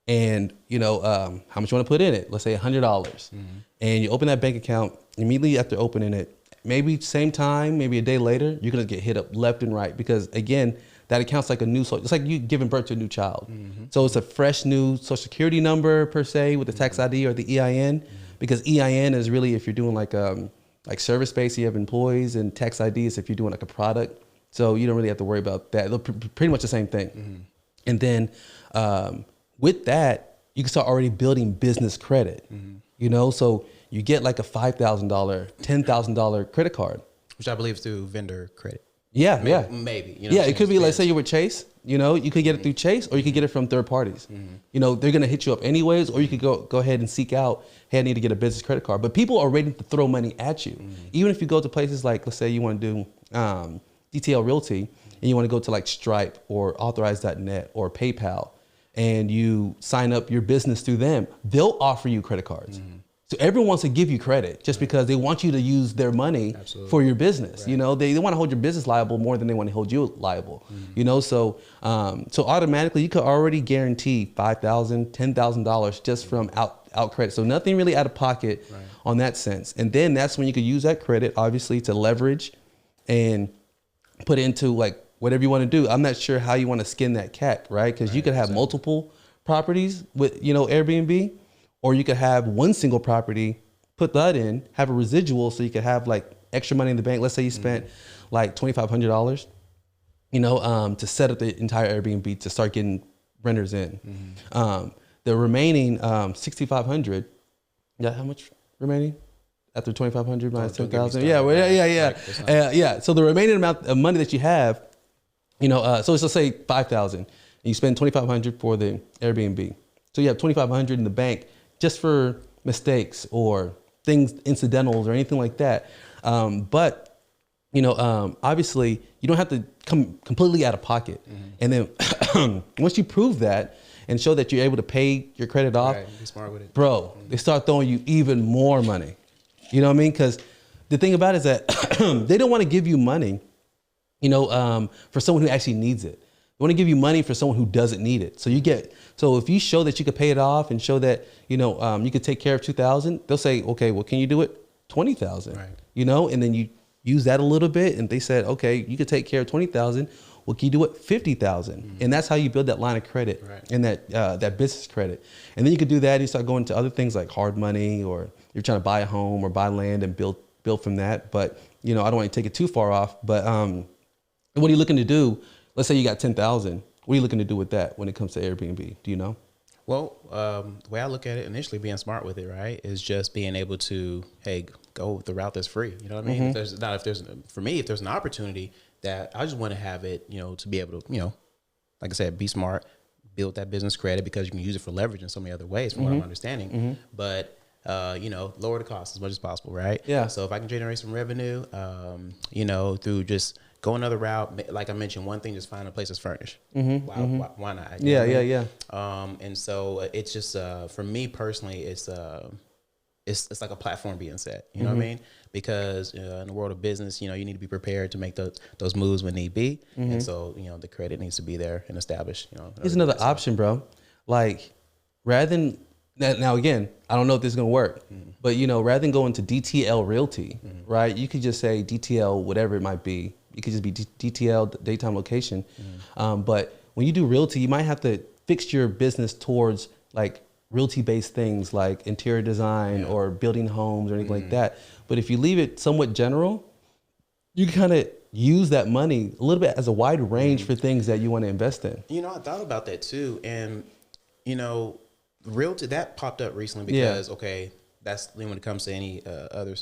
And how much you want to put in it? Let's say $100, and you open that bank account. Immediately after opening it, maybe same time, maybe a day later, you're gonna get hit up left and right, because again, that account's like a new, it's like you giving birth to a new child. So it's a fresh new social security number per se with the tax ID or the EIN, because EIN is really if you're doing like service based, you have employees, and tax ID is if you're doing like a product. So you don't really have to worry about that. They're pretty much the same thing. And then with that, you can start already building business credit, so you get like a $5,000, $10,000 credit card. Which I believe is through vendor credit. Yeah. Maybe. It could be, let's say you're with Chase, you could get it through Chase, or you could get it from third parties. They're going to hit you up anyways, or you could go ahead and seek out, hey, I need to get a business credit card. But people are ready to throw money at you. Even if you go to places like, let's say you want to do DTL Realty, and you want to go to like Stripe or Authorize.net or PayPal, and you sign up your business through them, they'll offer you credit cards. So everyone wants to give you credit just because they want you to use their money for your business. They want to hold your business liable more than they want to hold you liable. So automatically you could already guarantee $5,000, $10,000 just from out credit. So nothing really out of pocket on that sense. And then that's when you could use that credit, obviously, to leverage and put into like whatever you want to do. I'm not sure how you want to skin that cat, right? Because you could have multiple properties with, Airbnb, or you could have one single property, put that in, have a residual, so you could have like extra money in the bank. Let's say you spent like $2,500, to set up the entire Airbnb to start getting renters in. The remaining $6,500, how much remaining? After 2,500 minus 10,000, yeah. So the remaining amount of money that you have, so let's say 5,000. you spend $2,500 for the Airbnb. So you have $2,500 in the bank just for mistakes or things, incidentals or anything like that. But obviously you don't have to come completely out of pocket. And then once you prove that and show that you're able to pay your credit off, Be smart with it. bro, they start throwing you even more money. You know what I mean? Because the thing about it is that they don't want to give you money, for someone who actually needs it. They want to give you money for someone who doesn't need it. So if you show that you could pay it off and show that, you could take care of 2,000, they'll say, okay, well, can you do it 20,000? Right. And then you use that a little bit and they said, okay, you could take care of 20,000. Well, can you do it 50,000? And that's how you build that line of credit and that business credit. And then you could do that and you start going to other things like hard money, or you're trying to buy a home or buy land and build from that. But, I don't want to take it too far off. But what are you looking to do? Let's say you got 10,000. What are you looking to do with that when it comes to Airbnb? Do you know? Well, the way I look at it, initially being smart with it, right, is just being able to, hey, go the route that's free. You know what I mean? If there's an opportunity that I just want to have it, to be able to, like I said, be smart, build that business credit, because you can use it for leverage in so many other ways from what I'm understanding. But, lower the cost as much as possible, right? Yeah. So if I can generate some revenue, through just go another route, like I mentioned, one thing, just find a place that's furnished. Why not? You know what I mean? And so it's just, for me personally, it's like a platform being set, you know what I mean? Because in the world of business, you need to be prepared to make those moves when need be. And so, the credit needs to be there and established, Here's another option, bro. Like, rather than, now again, I don't know if this is going to work, but rather than going to DTL Realty, right? You could just say DTL, whatever it might be. It could just be DTL, daytime location. But when you do realty, you might have to fix your business towards like realty-based things like interior design or building homes or anything like that. But if you leave it somewhat general, you kind of use that money a little bit as a wide range for things that you want to invest in. I thought about that too. And, realty, that popped up recently because, okay, that's when it comes to any other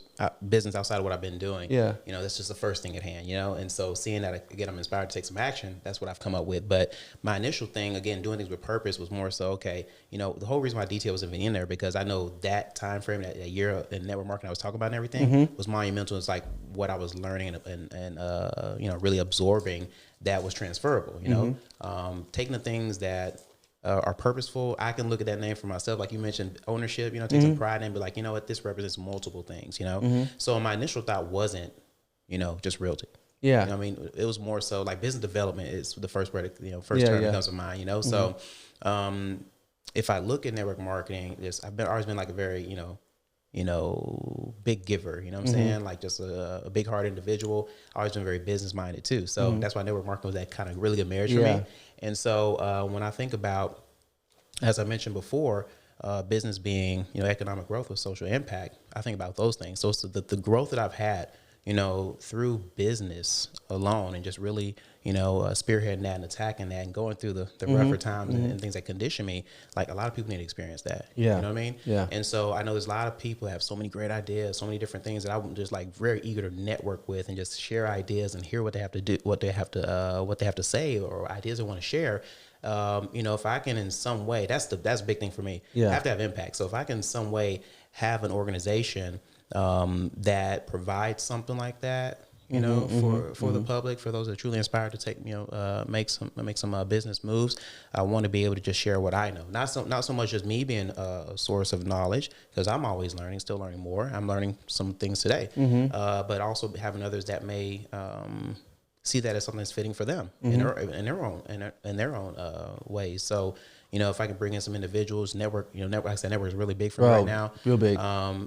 business outside of what I've been doing. That's just the first thing at hand, and so seeing that, again, I'm inspired to take some action. That's what I've come up with. But my initial thing, again, doing things with purpose, was more so, okay, the whole reason why DTL was even in there, because I know that time frame, that year in network marketing I was talking about and everything was monumental. It's like what I was learning and really absorbing that was transferable, taking the things that are purposeful. I can look at that name for myself. Like you mentioned, ownership, take some pride in and be like, this represents multiple things, So my initial thought wasn't, just realty. I mean, it was more so like business development is the first word, first term that comes to mind, So if I look at network marketing, I've always been like a very, big giver, you know what I'm saying? Like just a big heart individual. I've always been very business minded too. So that's why network marketing was that kind of really good marriage for me. And so when I think about, as I mentioned before, business being, economic growth with social impact, I think about those things. So it's the growth that I've had, through business alone, and just really, spearheading that and attacking that and going through the rougher times and things that condition me. Like a lot of people need to experience that. You know what I mean? And so I know there's a lot of people that have so many great ideas, so many different things that I'm just like very eager to network with and just share ideas and hear what they have to do, what they have to say, or ideas they want to share. If I can in some way, that's a big thing for me. I have to have impact. So if I can in some way have an organization that provides something like that, for the public, for those that are truly inspired to take, make some business moves. I want to be able to just share what I know. Not so much just me being a source of knowledge, because I'm always learning, still learning more. I'm learning some things today, but also having others that may see that as something that's fitting for them in their own ways. So, if I can bring in some individuals, network, like I said, network is really big for me right now. Real big.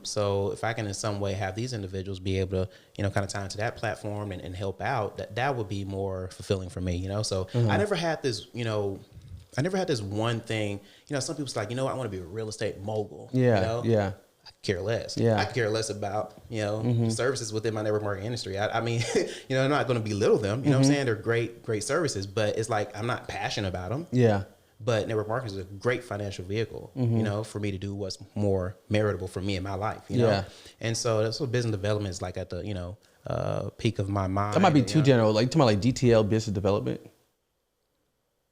So if I can in some way have these individuals be able to, kind of tie into that platform and help out, that would be more fulfilling for me, So I never had this, one thing, some people's like, I want to be a real estate mogul. I care less. I care less about, services within my network marketing industry. I mean, I'm not going to belittle them. You know what I'm saying? They're great services, but it's like, I'm not passionate about them. But network marketing is a great financial vehicle, for me to do what's more meritable for me in my life, And so that's what business development is like at the, peak of my mind. That might be too general. Like, talking about like DTL business development.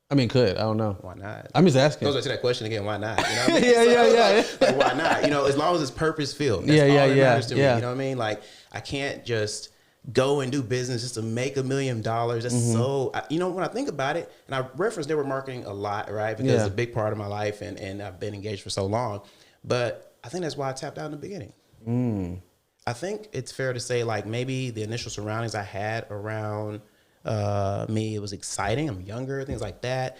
I mean, could. I don't know. Why not? I'm just asking. Goes back to that question again. Why not? You know what I mean? Yeah. Like, why not? You know, as long as it's purpose filled. That's Yeah, all that matters to me. yeah. You know what I mean? Like, I can't just go and do business just to make $1 million. That's so, you know, when I think about it, and I reference network marketing a lot, right? Because it's a big part of my life, and I've been engaged for so long. But I think that's why I tapped out in the beginning. I think it's fair to say, like, maybe the initial surroundings I had around me, it was exciting. I'm younger, things like that.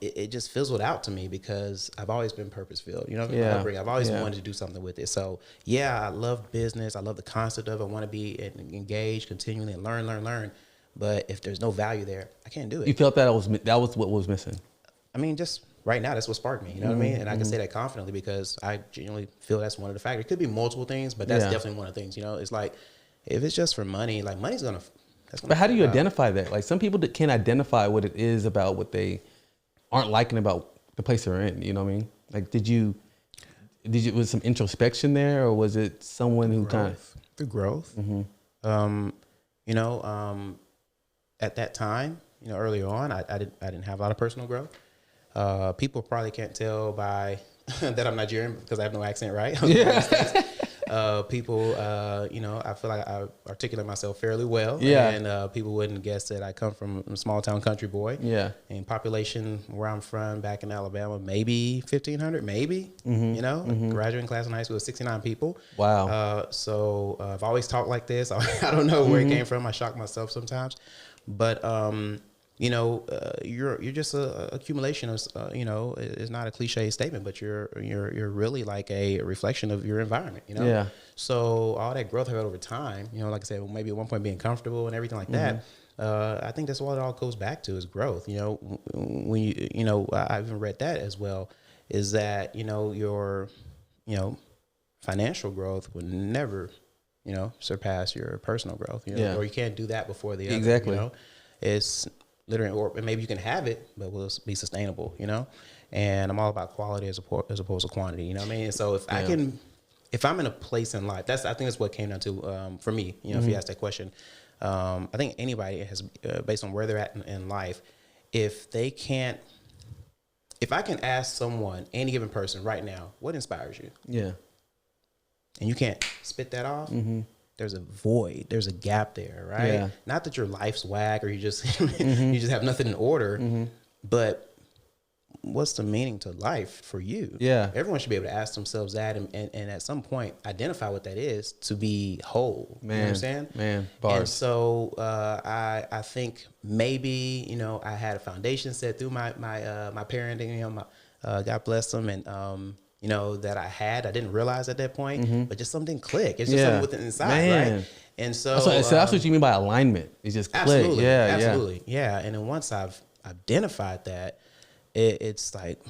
It just fizzled out to me because I've always been purpose filled. You know, I've always wanted to do something with it. So yeah, I love business. I love the concept of it. I want to be engaged continually and learn. But if there's no value there, I can't do it. You felt that was what was missing. I mean, just right now, that's what sparked me. You know what I mean? And I can say that confidently because I genuinely feel that's one of the factors. It could be multiple things, but that's definitely one of the things. You know, it's like if it's just for money, like money's gonna. But how do you identify that? Like some people that can't identify what it is about what they aren't liking about the place they're in. You know what I mean? Like, was some introspection there, or was it someone who kind of through growth? You know, at that time, you know, early on, I didn't have a lot of personal growth. People probably can't tell by that I'm Nigerian because I have no accent, right? People, you know, I feel like I articulate myself fairly well. Yeah. And people wouldn't guess that I come from a small town country boy. Yeah. And population where I'm from back in Alabama, maybe 1,500, maybe, you know, graduating class in high school was 69 people. Wow. So I've always talked like this. I don't know where it came from. I shock myself sometimes. But, you know, you're just a accumulation of, you know, it's not a cliche statement, but you're really like a reflection of your environment, you know? Yeah. So all that growth I've had over time, you know, like I said, maybe at one point being comfortable and everything like that. I think that's what it all goes back to is growth. You know, when you know, I even read that as well, is that, you know, your, you know, financial growth would never, you know, surpass your personal growth, you know, or you can't do that before the other. Exactly. You know, it's literally, or maybe you can have it, but will be sustainable, you know? And I'm all about quality as opposed to quantity, you know what I mean? And so if I'm in a place in life, I think that's what came down to, for me, you know, if you ask that question, I think anybody has, based on where they're at in life, if I can ask someone, any given person right now, what inspires you? Yeah. And you can't spit that off. There's a void. There's a gap there, right? Yeah. Not that your life's whack or you just you just have nothing in order, but what's the meaning to life for you? Yeah. Everyone should be able to ask themselves that and at some point identify what that is to be whole. Man, you know what I'm saying? Man, bars. And so I think maybe, you know, I had a foundation set through my parenting, you know, God bless them, and you know, that I didn't realize at that point, but just something click. It's just something within inside, right? And so that's what you mean by alignment. It's just click. Absolutely, Yeah, absolutely, yeah. And then once I've identified that, it's like,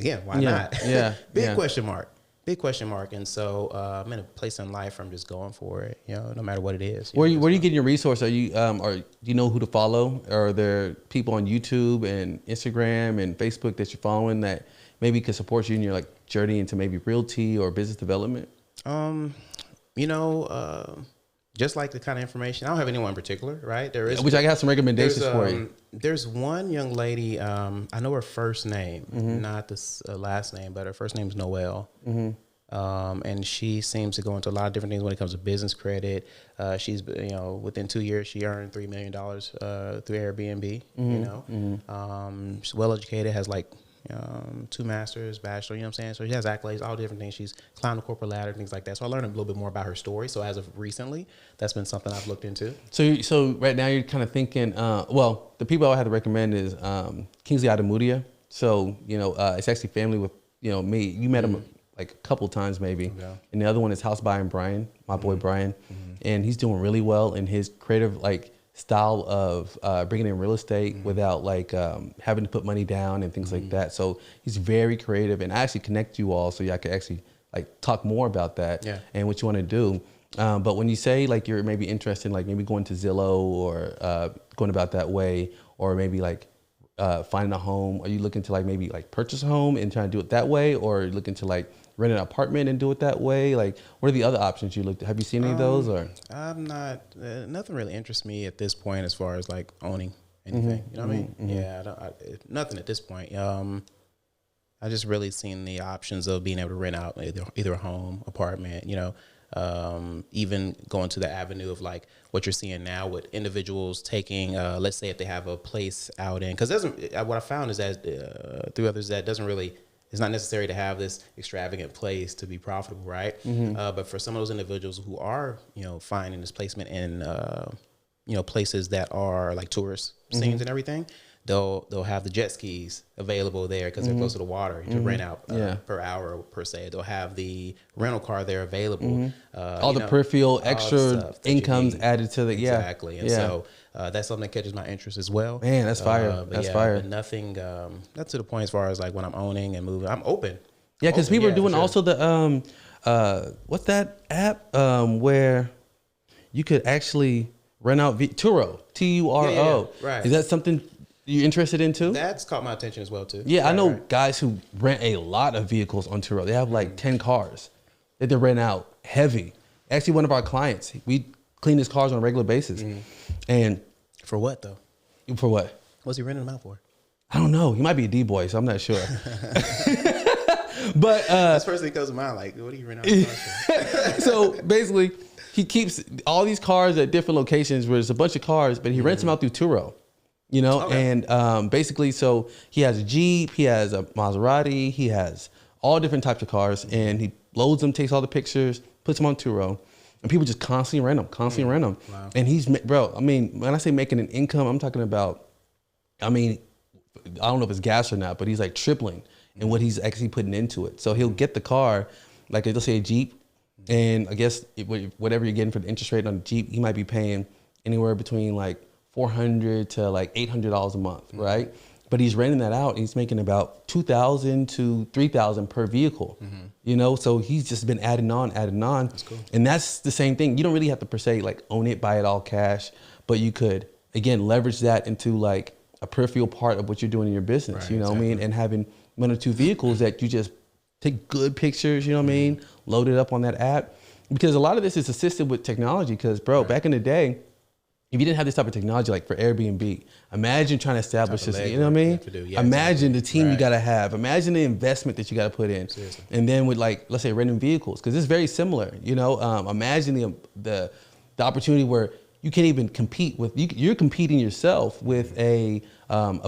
again, why not? Yeah, Big question mark. And so I'm in a place in life where I'm just going for it, you know, no matter what it is. Where are you getting your resource? Are you or do you know who to follow? Are there people on YouTube and Instagram and Facebook that you're following that maybe could support you in your like journey into maybe realty or business development? You know, just like the kind of information, I don't have anyone in particular, right? There is, which I got some recommendations for you. There's one young lady, I know her first name, not the last name, but her first name is Noelle. And she seems to go into a lot of different things when it comes to business credit. She's, you know, within 2 years, she earned $3 million through Airbnb, you know. She's well educated, has like 2 masters, bachelor, you know what I'm saying? So she has accolades, all different things. She's climbed the corporate ladder, things like that. So I learned a little bit more about her story. So as of recently, that's been something I've looked into. So right now you're kind of thinking, well, the people I had to recommend is Kingsley Ademudia. So, you know, it's actually family with, you know, me. You met him like a couple times maybe. Yeah. And the other one is House Buying Brian, my boy Brian. And he's doing really well in his creative, like, style of bringing in real estate without like having to put money down and things like that. So he's very creative, and I actually connect you all so y'all can actually like talk more about that and what you want to do. But when you say like you're maybe interested in like maybe going to Zillow or going about that way, or maybe like finding a home, are you looking to like maybe like purchase a home and trying to do it that way, or are you looking to like rent an apartment and do it that way? Like, what are the other options you looked at? Have you seen any of those? Or I'm not, nothing really interests me at this point as far as like owning anything. You know what I mean? Yeah, nothing at this point. I just really seen the options of being able to rent out either a home, apartment, even going to the avenue of like what you're seeing now with individuals taking, let's say if they have a place out in, because what I found is that through others that doesn't really, it's not necessary to have this extravagant place to be profitable, right? But for some of those individuals who are, finding this placement in, places that are like tourist scenes and everything, they'll have the jet skis available there because they're close to the water to rent out per hour per se. They'll have the rental car there available. All the peripheral extra incomes added to the exactly. And so that's something that catches my interest as well. Man, that's fire. That's fire. But nothing. Not to the point as far as like when I'm owning and moving. I'm open. Yeah, because people are doing also the what's that app where you could actually rent out Turo, Turo. Right. Is that something you're interested in too? That's caught my attention as well too. Yeah, I know guys who rent a lot of vehicles on Turo. They have like 10 cars that they rent out heavy. Actually, one of our clients, we clean his cars on a regular basis. And for what though? For what? What's he renting them out for? I don't know. He might be a D-boy, so I'm not sure. But that's the first thing that comes to mind. Like, what are you renting out cars for? So basically, he keeps all these cars at different locations where there's a bunch of cars, but he rents them out through Turo. And basically, so he has a Jeep, he has a Maserati, he has all different types of cars, and he loads them, takes all the pictures, puts them on Turo, and people just constantly rent them, Wow. And he's, bro, I mean, when I say making an income, I'm talking about, I mean, I don't know if it's gas or not, but he's like tripling in what he's actually putting into it. So he'll get the car, like let's say a Jeep, and I guess whatever you're getting for the interest rate on the Jeep, he might be paying anywhere between like $400 to like $800 a month, right? But he's renting that out and he's making about $2,000 to $3,000 per vehicle, so he's just been adding on. That's cool. And that's the same thing. You don't really have to per se like own it, buy it all cash, but you could, again, leverage that into like a peripheral part of what you're doing in your business, right, you know what I mean? And having one or two vehicles that you just take good pictures, you know what I mean? Load it up on that app. Because a lot of this is assisted with technology because, bro, back in the day, if you didn't have this type of technology, like for Airbnb, imagine trying to establish this, you know what I mean? Imagine the team you got to have. Imagine the investment that you got to put in. Seriously. And then with like, let's say renting vehicles, because it's very similar, imagine the opportunity where you can't even compete with, you're competing yourself with a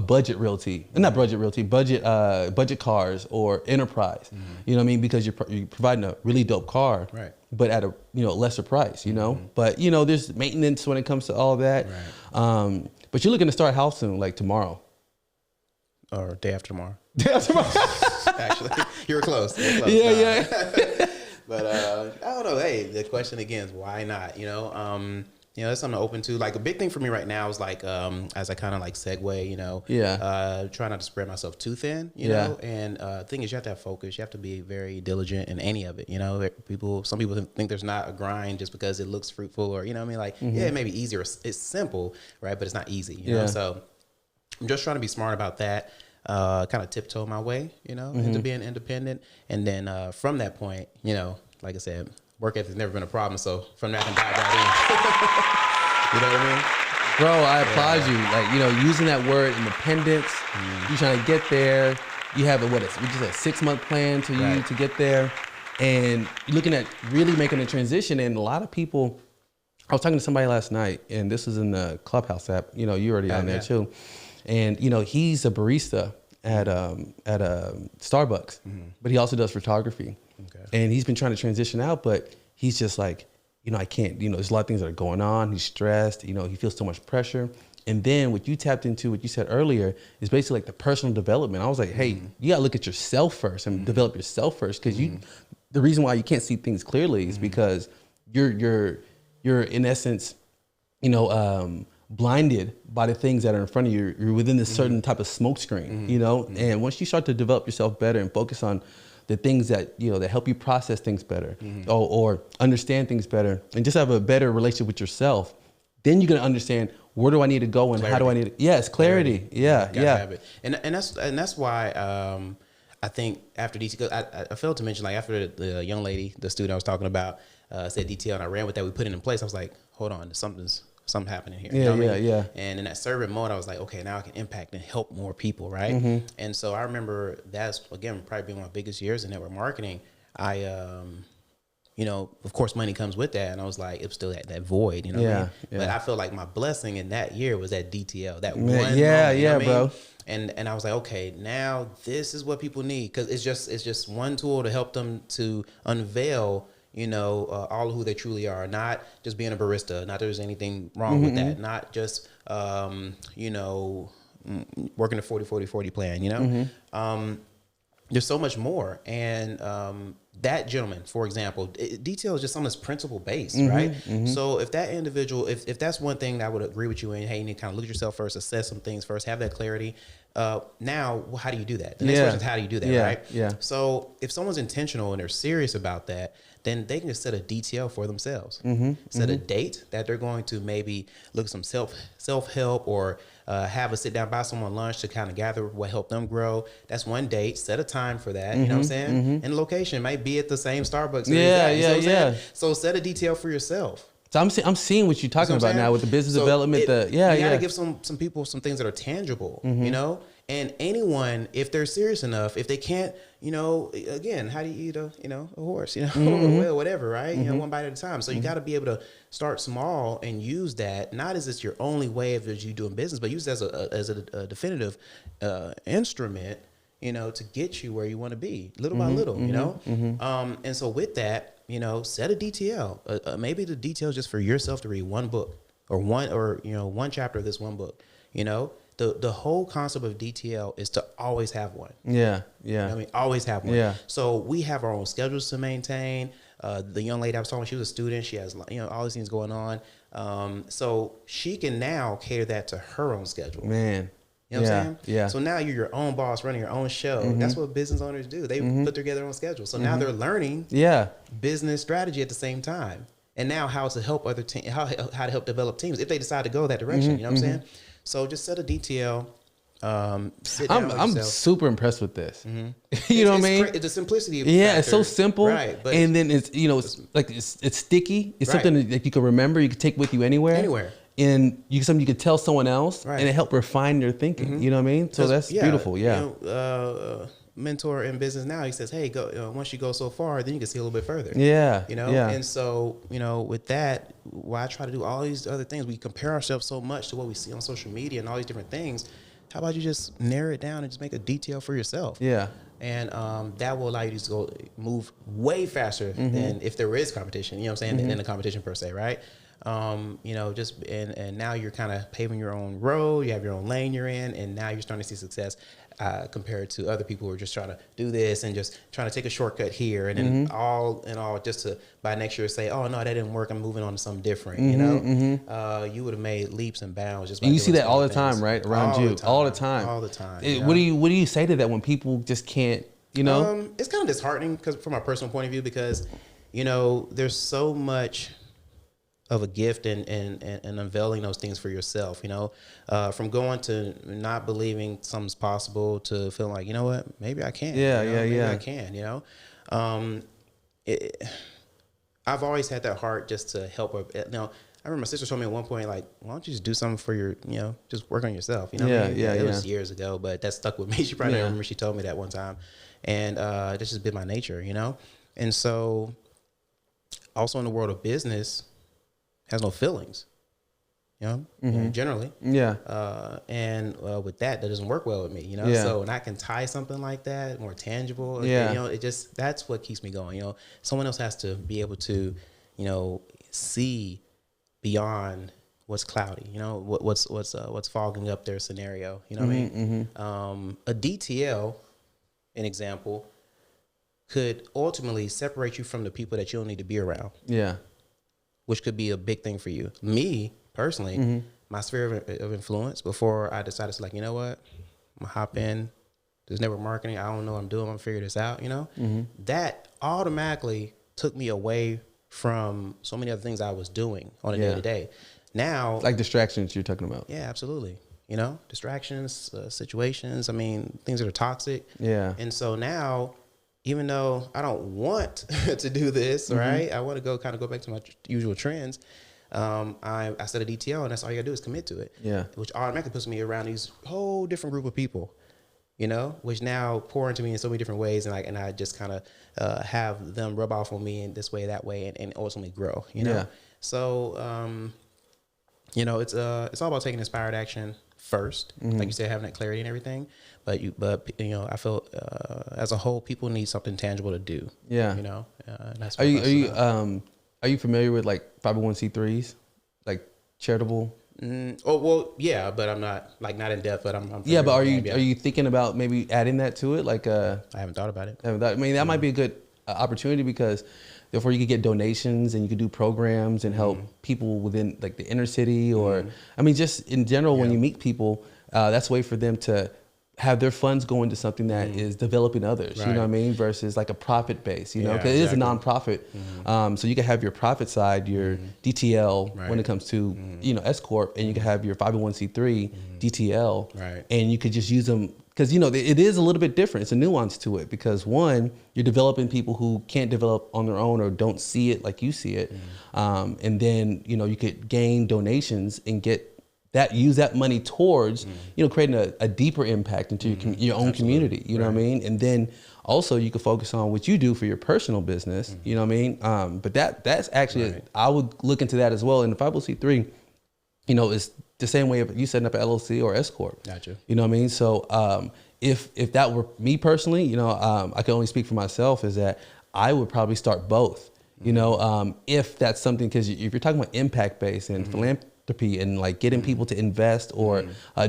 budget realty, not budget realty, budget cars or enterprise, you know what I mean? Because you're providing a really dope car, right, but at a lesser price, But there's maintenance when it comes to all that. Right. But you're looking to start a house soon, like tomorrow, or day after tomorrow. Day after tomorrow. Actually, you were close. Yeah. But I don't know. Hey, the question again is why not? That's something to open to. Like a big thing for me right now is like, as I kind of like segue, try not to spread myself too thin, you know? And the thing is you have to have focus. You have to be very diligent in any of it. Some people think there's not a grind just because it looks fruitful or, like, yeah, it may be easier. It's simple, right? But it's not easy, you know? So I'm just trying to be smart about that. Kind of tiptoe my way, into being independent. And then from that point, like I said, work ethic has never been a problem. So from that, I can dive right in. You know what I mean? Bro, I applaud you. Like, using that word independence, you're trying to get there. You have we just had a 6-month plan to get there. And you're looking at really making a transition. And a lot of people, I was talking to somebody last night, and this is in the Clubhouse app. You're already on there too. And, he's a barista at Starbucks, but he also does photography. Okay. And he's been trying to transition out, but he's just like, I can't, there's a lot of things that are going on. He's stressed, he feels so much pressure. And then what you tapped into, what you said earlier, is basically like the personal development. I was like, hey, you got to look at yourself first and develop yourself first. Because the reason why you can't see things clearly is because you're in essence, blinded by the things that are in front of you. You're within this certain type of smoke screen, and once you start to develop yourself better and focus on the things that, that help you process things better or understand things better and just have a better relationship with yourself, then you're going to understand where do I need to go and how do I need to, yes, clarity. Yeah. Have it. And that's why, I think after DT, I failed to mention, like after the young lady, the student I was talking about, said DTL and I ran with that, we put it in place. I was like, hold on, something's something happening here. Yeah, You know what I mean? yeah. And in that servant mode, I was like, okay, now I can impact and help more people, right? And so I remember that's, again, probably been one of my biggest years in network marketing. You know, of course, money comes with that. And I was like, it was still that void, you know what I mean? But I feel like my blessing in that year was that DTL, that one moment, you know what I mean? Bro. And I was like, okay, now this is what people need. Cause it's just one tool to help them to unveil, you know, all of who they truly are, not just being a barista, not there's anything wrong with that, not just, you know, working a 40-40-40 plan, you know? There's so much more. And that gentleman, for example, detail is just something that's principle based, right? So if that individual, if that's one thing that I would agree with you in, hey, you need to kind of look at yourself first, assess some things first, have that clarity. Now, how do you do that? The next question is, how do you do that, right? Yeah. So if someone's intentional and they're serious about that, then they can just set a DTL for themselves. Set a date that they're going to maybe look at some self-help or have a sit down, buy someone lunch to kind of gather what helped them grow. That's one date. Set a time for that. You know what I'm saying? And location might be at the same Starbucks. Yeah. So set a detail for yourself. So I'm seeing what you're talking about now with the business development. You gotta give some people some things that are tangible, you know. And anyone, if they're serious enough, if they can't, you know, again, how do you eat a horse, you know, or whatever, right? You know, one bite at a time. So you got to be able to start small and use that, not as it's your only way of you doing business, but use it as a definitive instrument, you know, to get you where you want to be, little by little, you know. And so with that, you know, set a DTL. Maybe the detail is just for yourself to read one book or one chapter of this one book, you know. The whole concept of DTL is to always have one. Yeah. You know what I mean, always have one. Yeah. So we have our own schedules to maintain. The young lady I was talking, she was a student. She has, you know, all these things going on. So she can now cater that to her own schedule. Man. You know what I'm saying? Yeah. So now you're your own boss running your own show. That's what business owners do. They put together their own schedule. So now they're learning business strategy at the same time. And now how to help other teams, how to help develop teams if they decide to go that direction. You know what I'm saying? So just set a DTL. Sit down with I'm yourself. super impressed with this. You know what I mean? It's the simplicity. It's so simple, right? But and then it's, you know, it's sticky. It's something that you can remember. You can take with you anywhere. And something you could tell someone else, and it help refine their thinking. You know what I mean? So that's beautiful. Yeah. You know, mentor in business now, he says, hey, go, once you go so far, then you can see a little bit further. Yeah. You know? And so, you know, with that, why I try to do all these other things, we compare ourselves so much to what we see on social media and all these different things. How about you just narrow it down and just make a detail for yourself? Yeah. And that will allow you to move way faster than if there is competition, you know what I'm saying, than the competition per se, right? You know, just and now you're kind of paving your own road, you have your own lane you're in, and now you're starting to see success compared to other people who are just trying to do this and just trying to take a shortcut here, and then all in all, just to by next year say, oh no, that didn't work, I'm moving on to something different. You know, you would have made leaps and bounds just. And you see that all the time, right? Around you, all the time. What do you say to that when people just can't? You know, it's kind of disheartening because from my personal point of view, because you know there's so much of a gift and unveiling those things for yourself, you know, from going to not believing something's possible to feeling like, you know what, maybe I can. Maybe I can, you know. I've always had that heart just to help her. You know, I remember my sister told me at one point, like, why don't you just do something for your, you know, just work on yourself. You know what I mean? It was years ago, but that stuck with me. She probably remember she told me that one time. And that's just been my nature, you know? And so also in the world of business, has no feelings, you know, generally. And with that doesn't work well with me, you know? So when I can tie something like that, more tangible, you know, it just, that's what keeps me going, you know? Someone else has to be able to, you know, see beyond what's cloudy, you know, what's fogging up their scenario, you know what I mean? A DTL, an example, could ultimately separate you from the people that you don't need to be around. Which could be a big thing for you. Me, personally, my sphere of influence, before I decided to, like, you know what, I'm gonna hop in this network marketing, I don't know what I'm doing, I'm gonna figure this out, you know? That automatically took me away from so many other things I was doing on a day-to-day. Now, like distractions you're talking about. Yeah, absolutely. You know, distractions, situations, I mean, things that are toxic. And so now, even though I don't want to do this, right? I want to go back to my usual trends. I set a DTL, and that's all you gotta do is commit to it. Yeah. Which automatically puts me around these whole different group of people, you know, which now pour into me in so many different ways, and I just kind of have them rub off on me in this way, that way, and ultimately grow, you know. Yeah. So, you know, it's all about taking inspired action first, like you said, having that clarity and everything. But you know, I feel as a whole, people need something tangible to do. Yeah. You know, that's what are you familiar with like 501c3s, like charitable? Oh well, yeah, but I'm not in depth. But I'm yeah. But are you thinking about maybe adding that to it? Like I haven't thought about it. I mean, that might be a good opportunity because therefore you could get donations and you could do programs and help people within like the inner city or I mean, just in general, when you meet people, that's a way for them to have their funds go into something that is developing others, you know what I mean? Versus like a profit base, you know, because it is a nonprofit. So you can have your profit side, your DTL when it comes to, you know, S Corp, and you can have your 501c3 DTL, and you could just use them because, you know, it is a little bit different. It's a nuance to it because one, you're developing people who can't develop on their own or don't see it like you see it. And then, you know, you could gain donations and use that money towards, you know, creating a deeper impact into your own community, you know what I mean? And then also you can focus on what you do for your personal business, you know what I mean? But that's actually, I would look into that as well. And the 501c3, you know, is the same way of you setting up an LLC or S Corp. Gotcha. You know what I mean? So if that were me personally, you know, I can only speak for myself, is that I would probably start both, you know, if that's something, because if you're talking about impact-based and philanthropy, and like getting people to invest or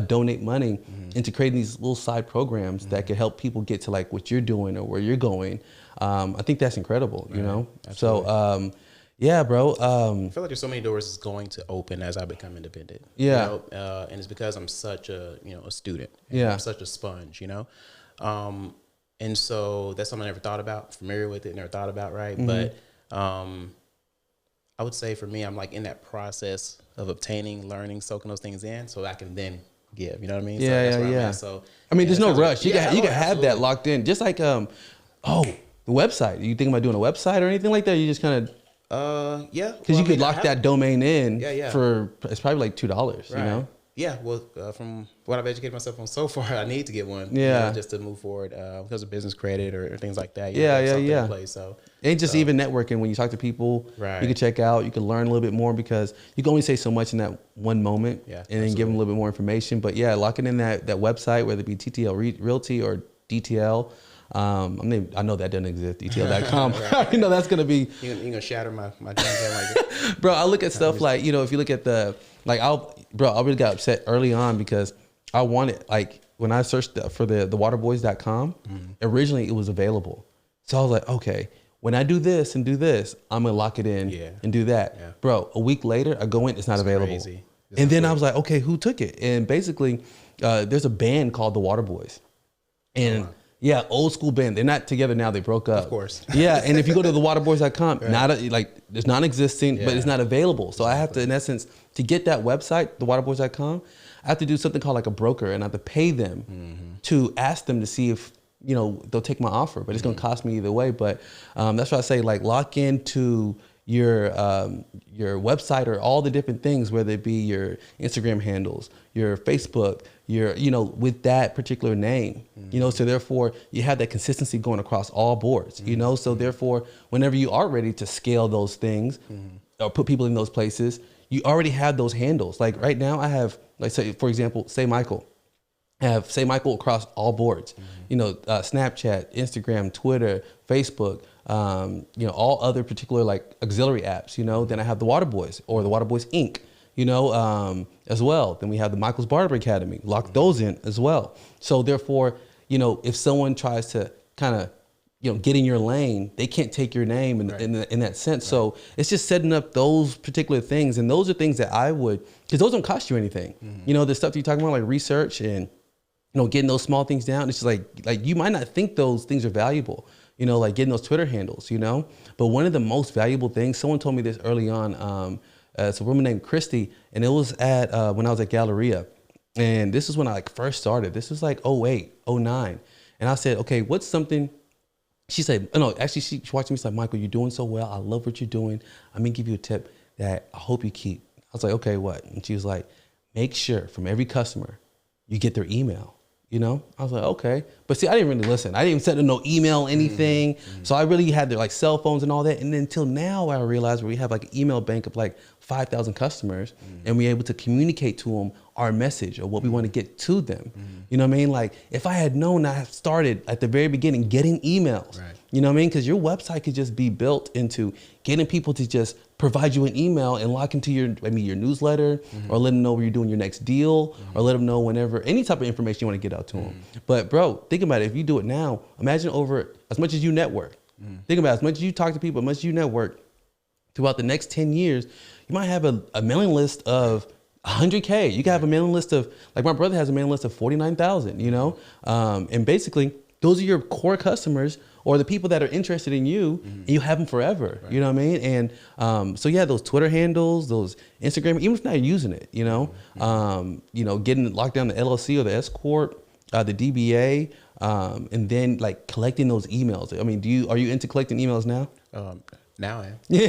donate money into creating these little side programs that could help people get to like what you're doing or where you're going. I think that's incredible, you know? Absolutely. So, yeah, bro. I feel like there's so many doors going to open as I become independent. Yeah. You know? And it's because I'm such a student. Yeah. I'm such a sponge, you know? And so that's something I never thought about, familiar with it, never thought about, right? But, I would say for me, I'm like in that process of obtaining, learning, soaking those things in so I can then give, you know what I mean? Yeah. So I mean, there's no rush. You can have that locked in. Just like, the website. You think about doing a website or anything like that? You just kind of, yeah. Because you could lock that domain in for, it's probably like $2, you know? Yeah, well, from what I've educated myself on so far, I need to get one. Yeah, you know, just to move forward because of business credit or things like that. Yeah. In place, so and just even networking when you talk to people, you can check out, you can learn a little bit more because you can only say so much in that one moment, and then give them a little bit more information. But yeah, locking in that website, whether it be TTL Realty or DTL. I mean, I know that doesn't exist. DTL.com. You know, that's gonna be. You're gonna shatter my dream like it. Bro, I look at stuff like, you know, if you look at I really got upset early on because I wanted, like, when I searched for the waterboys.com, originally it was available. So I was like, okay, when I do this and do this, I'm gonna lock it in and do that. Yeah. Bro, a week later, I go in, it's not available. Crazy. And then I was like, okay, who took it? And basically, there's a band called the Waterboys. And yeah, old school band. They're not together now. They broke up. Of course. Yeah, and if you go to thewaterboys.com, it's non-existing, but it's not available. So I have to, in essence, to get that website, thewaterboys.com, I have to do something called like a broker, and I have to pay them to ask them to see if, you know, they'll take my offer. But it's going to cost me either way. But that's why I say, like, lock into your website or all the different things, whether it be your Instagram handles, your Facebook, you know, with that particular name, you know, so therefore you have that consistency going across all boards, you know, so therefore whenever you are ready to scale those things or put people in those places, you already have those handles. Like right now I have, like, say, for example, Say Michael. I have Say Michael across all boards, you know, Snapchat, Instagram, Twitter, Facebook, you know, all other particular like auxiliary apps, you know. Then I have the Waterboys or the Waterboys Inc., you know, as well. Then we have the Michael's Barber Academy, lock those in as well. So therefore, you know, if someone tries to kind of, you know, get in your lane, they can't take your name in that sense. So it's just setting up those particular things. And those are things that I would, because those don't cost you anything. You know, the stuff that you're talking about, like research and, you know, getting those small things down. It's just like you might not think those things are valuable, you know, like getting those Twitter handles, you know. But one of the most valuable things, someone told me this early on, it's a woman named Christy, and it was at when I was at Galleria. And this is when I like first started. This was like 08, 09. And I said, okay, what's something? She said, no, actually she watched me. She's like, Michael, you're doing so well. I love what you're doing. I'm gonna give you a tip that I hope you keep. I was like, okay, what? And she was like, make sure from every customer you get their email. You know, I was like, okay. But see, I didn't really listen. I didn't even send them no email, anything. So I really had their like cell phones and all that. And then until now, I realized we have like an email bank of like 5,000 customers and we're able to communicate to them our message or what we want to get to them. You know what I mean? Like if I had known, I started at the very beginning getting emails. Right. You know what I mean? Because your website could just be built into getting people to just provide you an email and lock into your newsletter or let them know where you're doing your next deal or let them know whenever, any type of information you want to get out to them. But bro, think about it. If you do it now, imagine over as much as you network. Think about it, as much as you talk to people, as much as you network throughout the next 10 years, you might have a mailing list of 100K. You can have a mailing list of, like my brother has a mailing list of 49,000, you know? And basically those are your core customers or the people that are interested in you and you have them forever, you know what I mean? And so yeah, those Twitter handles, those Instagram, even if not using it, you know, getting locked down the LLC or the S Corp, the DBA, and then like collecting those emails. I mean, are you into collecting emails now? Now I am. Yeah.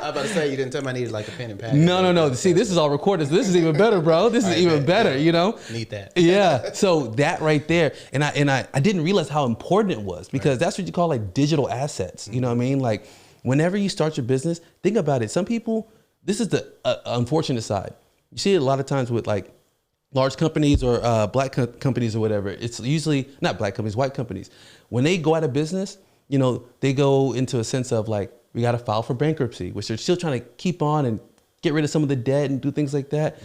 I was about to say, you didn't tell me I needed like a pen and pad. No. See, this is all recorded. So this is even better, bro. This is even better, you know? Need that. Yeah. So that right there. And I didn't realize how important it was because that's what you call like digital assets. You know what I mean? Like whenever you start your business, think about it. Some people, this is the unfortunate side. You see it a lot of times with like large companies or black companies or whatever. It's usually not black companies, white companies. When they go out of business, you know, they go into a sense of like, we got to file for bankruptcy, which they're still trying to keep on and get rid of some of the debt and do things like that.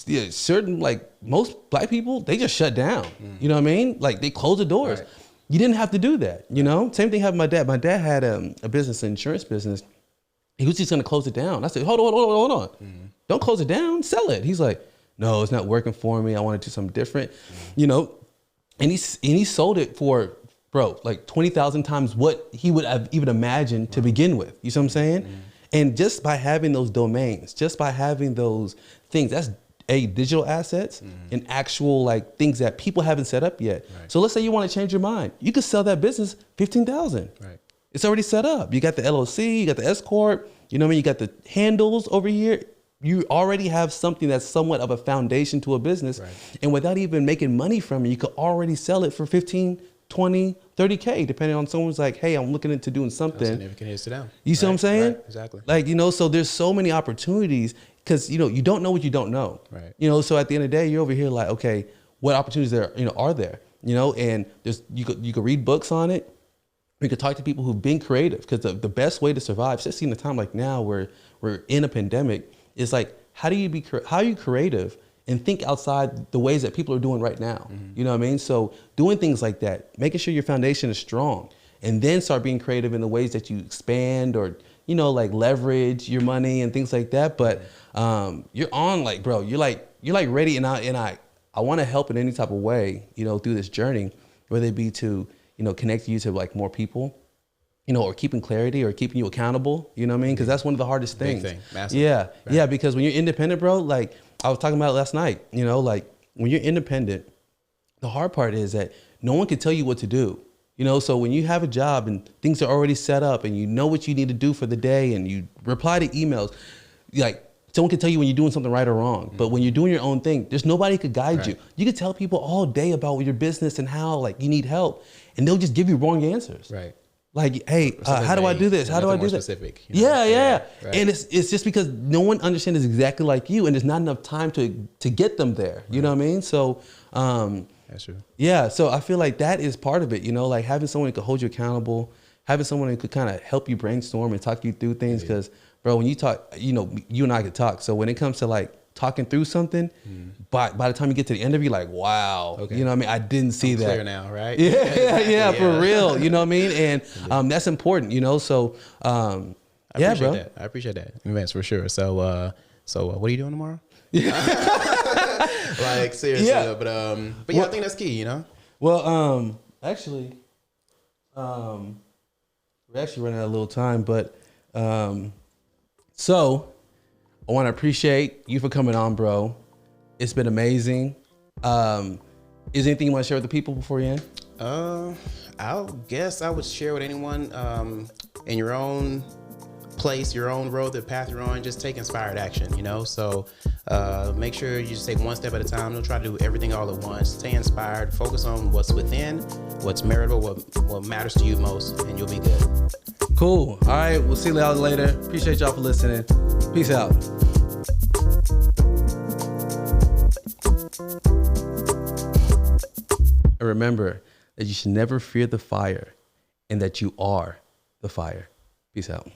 Yeah, certain, like most black people, they just shut down. You know what I mean? Like they close the doors. Right. You didn't have to do that. You know, same thing happened with my dad. My dad had a business, an insurance business. He was just going to close it down. I said, hold on. Don't close it down, sell it. He's like, no, it's not working for me. I want to do something different, you know? And he sold it for, bro, like 20,000 times what he would have even imagined to begin with. You see what I'm saying? And just by having those domains, just by having those things, that's digital assets and actual like things that people haven't set up yet. Right. So let's say you want to change your mind. You could sell that business 15,000. Right. It's already set up. You got the LLC, you got the S Corp, you know what I mean? You got the handles over here. You already have something that's somewhat of a foundation to a business. Right. And without even making money from it, you could already sell it for 15, 20, 30K, depending on someone's like, hey, I'm looking into doing something. Significant hits to them. You see what I'm saying? Right, exactly. Like, you know, so there's so many opportunities because, you know, you don't know what you don't know. Right. You know, so at the end of the day, you're over here like, okay, what opportunities are there? You know, and you could read books on it. You could talk to people who've been creative because the best way to survive, especially in a time like now where we're in a pandemic, is like, how are you creative and think outside the ways that people are doing right now? You know what I mean? So doing things like that, making sure your foundation is strong, and then start being creative in the ways that you expand or, you know, like leverage your money and things like that. But you're on like, bro, you're like ready, and I want to help in any type of way, you know, through this journey, whether it be to, you know, connect you to like more people, you know, or keeping clarity or keeping you accountable, you know what I mean? Because that's one of the hardest things. Big thing, massive. Yeah, right. Yeah, because when you're independent, bro, like I was talking about it last night, you know, like when you're independent, the hard part is that no one can tell you what to do. You know, so when you have a job and things are already set up and you know what you need to do for the day and you reply to emails, like someone can tell you when you're doing something right or wrong. But when you're doing your own thing, there's nobody who could guide you. You could tell people all day about your business and how like you need help, and they'll just give you wrong answers. Right. Like, hey, how do I do this? How do I do that? Specific, you know? Yeah. Right. And it's just because no one understands exactly like you, and there's not enough time to get them there. You know what I mean? So, that's true. Yeah. So I feel like that is part of it. You know, like having someone who could hold you accountable, having someone who could kind of help you brainstorm and talk you through things. Because, bro, when you talk, you know, you and I could talk. So when it comes to like talking through something, by the time you get to the end of it, you're like, wow, you know what I mean? I didn't see that. Clear now, right? Yeah, for real. You know what I mean? And that's important, you know? So, I appreciate that in advance for sure. So, what are you doing tomorrow? Like seriously, but I think that's key, you know? Well, actually, we're actually running out of little time, but, so I want to appreciate you for coming on, bro. It's been amazing. Is there anything you want to share with the people before you end? I guess I would share with anyone in your own place, your own road, the path you're on, just take inspired action, you know? So make sure you just take one step at a time. Don't try to do everything all at once. Stay inspired. Focus on what's within, what's meritable, what matters to you most, and you'll be good. Cool. All right. We'll see y'all later. Appreciate y'all for listening. Peace out. And remember that you should never fear the fire and that you are the fire. Peace out.